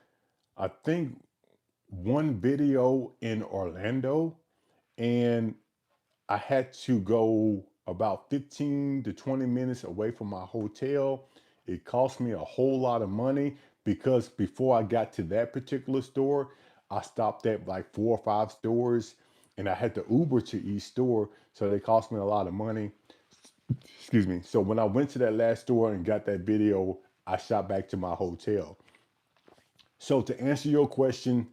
I think, one video in Orlando and I had to go about 15 to 20 minutes away from my hotel. It cost me a whole lot of money because before I got to that particular store, I stopped at like 4 or 5 stores and I had to Uber to each store. So they cost me a lot of money. Excuse me. So when I went to that last store and got that video, I shot back to my hotel. So to answer your question,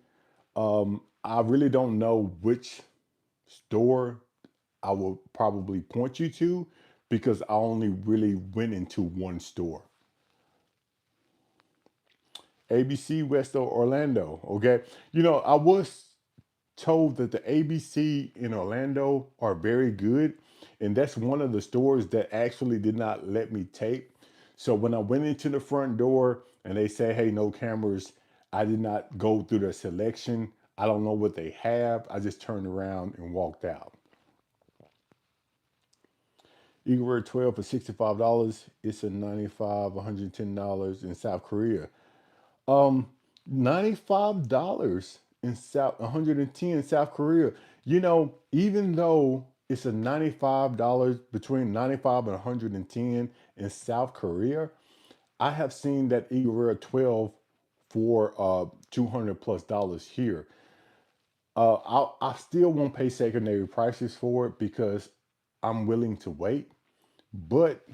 I really don't know which store I will probably point you to because I only really went into one store. ABC West Orlando. Okay. I was told that the ABC in Orlando are very good. And that's one of the stores that actually did not let me tape. So when I went into the front door and they say, hey, no cameras, I did not go through the selection. I don't know what they have. I just turned around and walked out. Eagle Rare 12 for $65. It's a 95, $110 in South Korea. Um, $95 in South, 110 in South Korea. Even though it's a $95 between 95 and 110 in South Korea, I have seen that Eagle Rare 12 for 200 plus dollars here. I still won't pay secondary prices for it because I'm willing to wait. But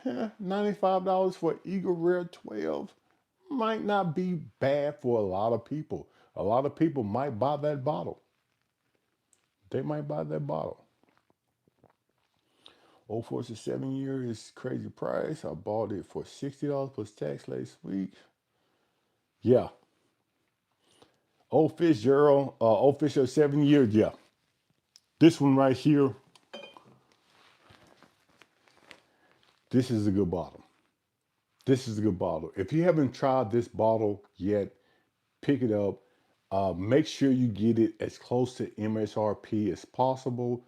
$95 for Eagle Rare 12 might not be bad for a lot of people. A lot of people might buy that bottle. They might buy that bottle. Old Force 7 year is crazy price. I bought it for $60 plus tax last week. Yeah. Old Fitzgerald 7 years. Yeah. This one right here, this is a good bottle. This is a good bottle. If you haven't tried this bottle yet, pick it up. Make sure you get it as close to MSRP as possible.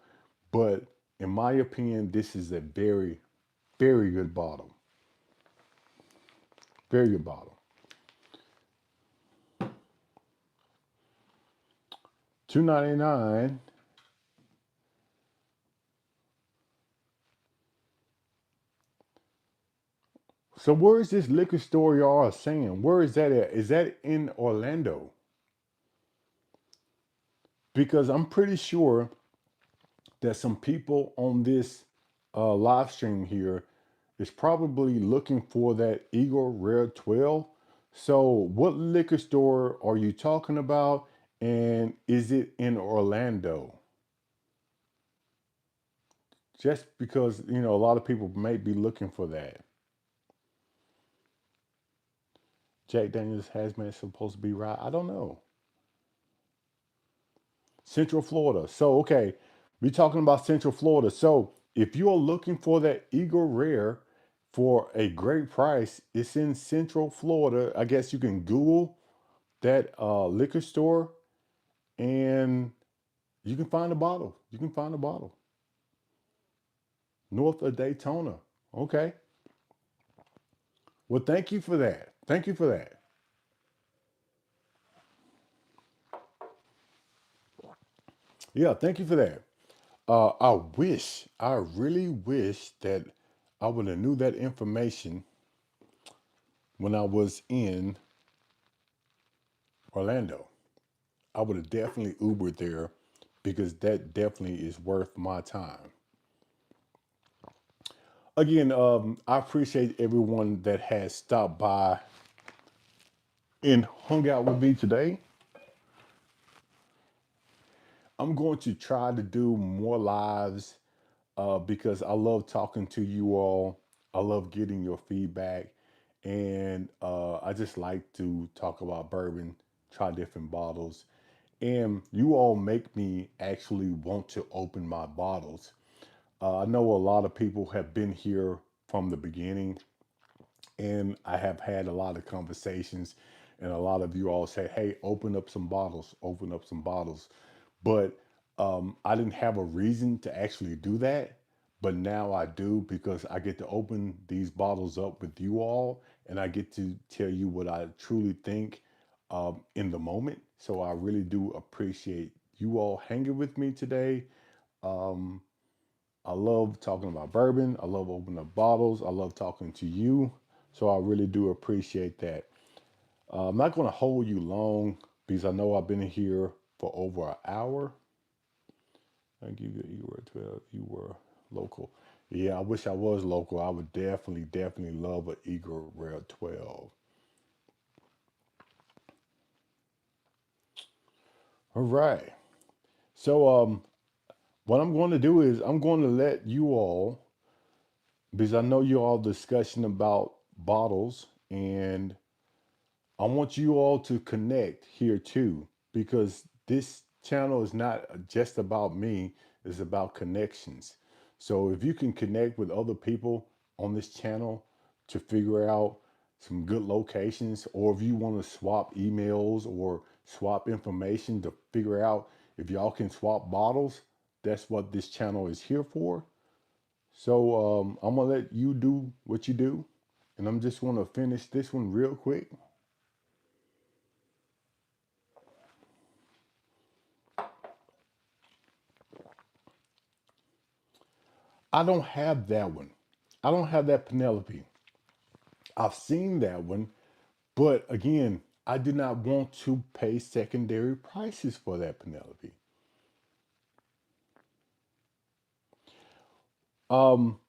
But in my opinion, this is a very, very good bottle. Very good bottle. 2.99. So where is this liquor store y'all are saying? Where is that at? Is that in Orlando? Because I'm pretty sure that some people on this live stream here is probably looking for that Eagle Rare 12. So, what liquor store are you talking about? And is it in Orlando? Just because, a lot of people may be looking for that. Jack Daniels Hazmat supposed to be right. I don't know. Central Florida. So, okay, we're talking about Central Florida. So, if you're looking for that Eagle Rare for a great price, it's in Central Florida. I guess you can Google that liquor store and you can find a bottle. You can find a bottle north of Daytona. Okay. Well, thank you for that. Thank you for that. Yeah, thank you for that. I really wish that I would have knew that information when I was in Orlando. I would have definitely Ubered there because that definitely is worth my time. Again, I appreciate everyone that has stopped by and hung out with me today. I'm going to try to do more lives because I love talking to you all. I love getting your feedback. And I just like to talk about bourbon, try different bottles. And you all make me actually want to open my bottles. I know a lot of people have been here from the beginning, and I have had a lot of conversations, and a lot of you all say, "Hey, open up some bottles, open up some bottles." But I didn't have a reason to actually do that, but now I do because I get to open these bottles up with you all, and I get to tell you what I truly think in the moment. So I really do appreciate you all hanging with me today. Um, I love talking about bourbon. I love opening up bottles. I love talking to you. So I really do appreciate that. I'm not going to hold you long because I know I've been here for over an hour. Thank you. You were 12. You were local. Yeah, I wish I was local. I would definitely, definitely love an Eagle Rare 12. All right. So, what I'm going to do is I'm going to let you all, because I know you all discussion about bottles, and I want you all to connect here too, because this channel is not just about me, it's about connections. So if you can connect with other people on this channel to figure out some good locations, or if you want to swap emails or swap information to figure out if y'all can swap bottles, that's what this channel is here for. So I'm gonna let you do what you do, and I'm just gonna finish this one real quick. I don't have that one. I don't have that Penelope. I've seen that one, but again, I did not want to pay secondary prices for that Penelope. Um,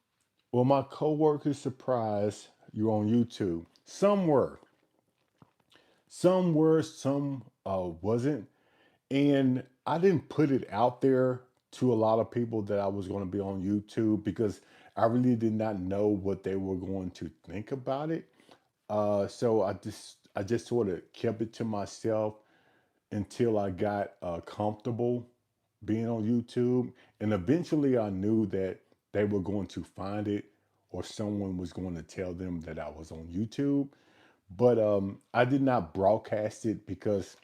well, my coworkers surprised you're on YouTube. Some were, some wasn't, and I didn't put it out there to a lot of people that I was going to be on YouTube because I really did not know what they were going to think about it. So I just sort of kept it to myself until I got comfortable being on YouTube, and eventually I knew that they were going to find it, or someone was going to tell them that I was on YouTube. But I did not broadcast it because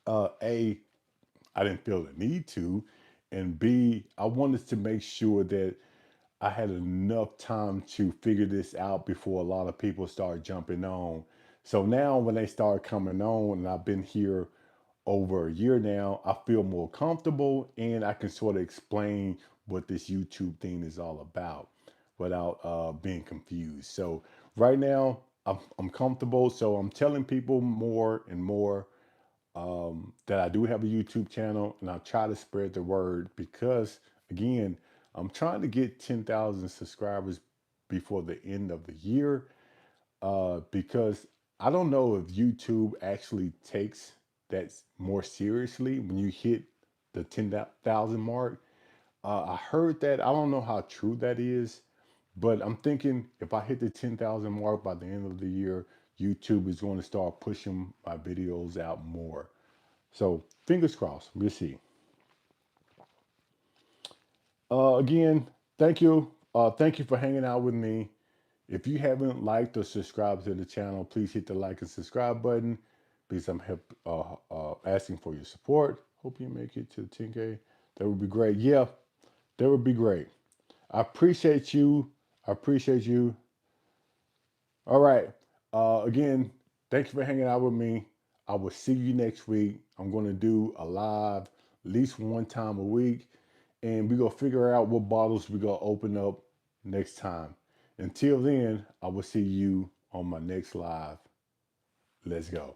A, I didn't feel the need to, and B, I wanted to make sure that I had enough time to figure this out before a lot of people start jumping on. So now when they start coming on, and I've been here over a year now, I feel more comfortable and I can sort of explain what this YouTube thing is all about without being confused. So right now, I'm comfortable. So I'm telling people more and more that I do have a YouTube channel, and I'll try to spread the word because, again, I'm trying to get 10,000 subscribers before the end of the year because I don't know if YouTube actually takes that more seriously when you hit the 10,000 mark. I heard that. I don't know how true that is, but I'm thinking if I hit the 10,000 mark by the end of the year, YouTube is going to start pushing my videos out more. So fingers crossed. We'll see. Again, thank you. Thank you for hanging out with me. If you haven't liked or subscribed to the channel, please hit the like and subscribe button because asking for your support. Hope you make it to 10K. That would be great. Yeah, that would be great. I appreciate you. I appreciate you. All right. Again, thank you for hanging out with me. I will see you next week. I'm going to do a live at least one time a week, and we're going to figure out what bottles we're going to open up next time. Until then, I will see you on my next live. Let's go.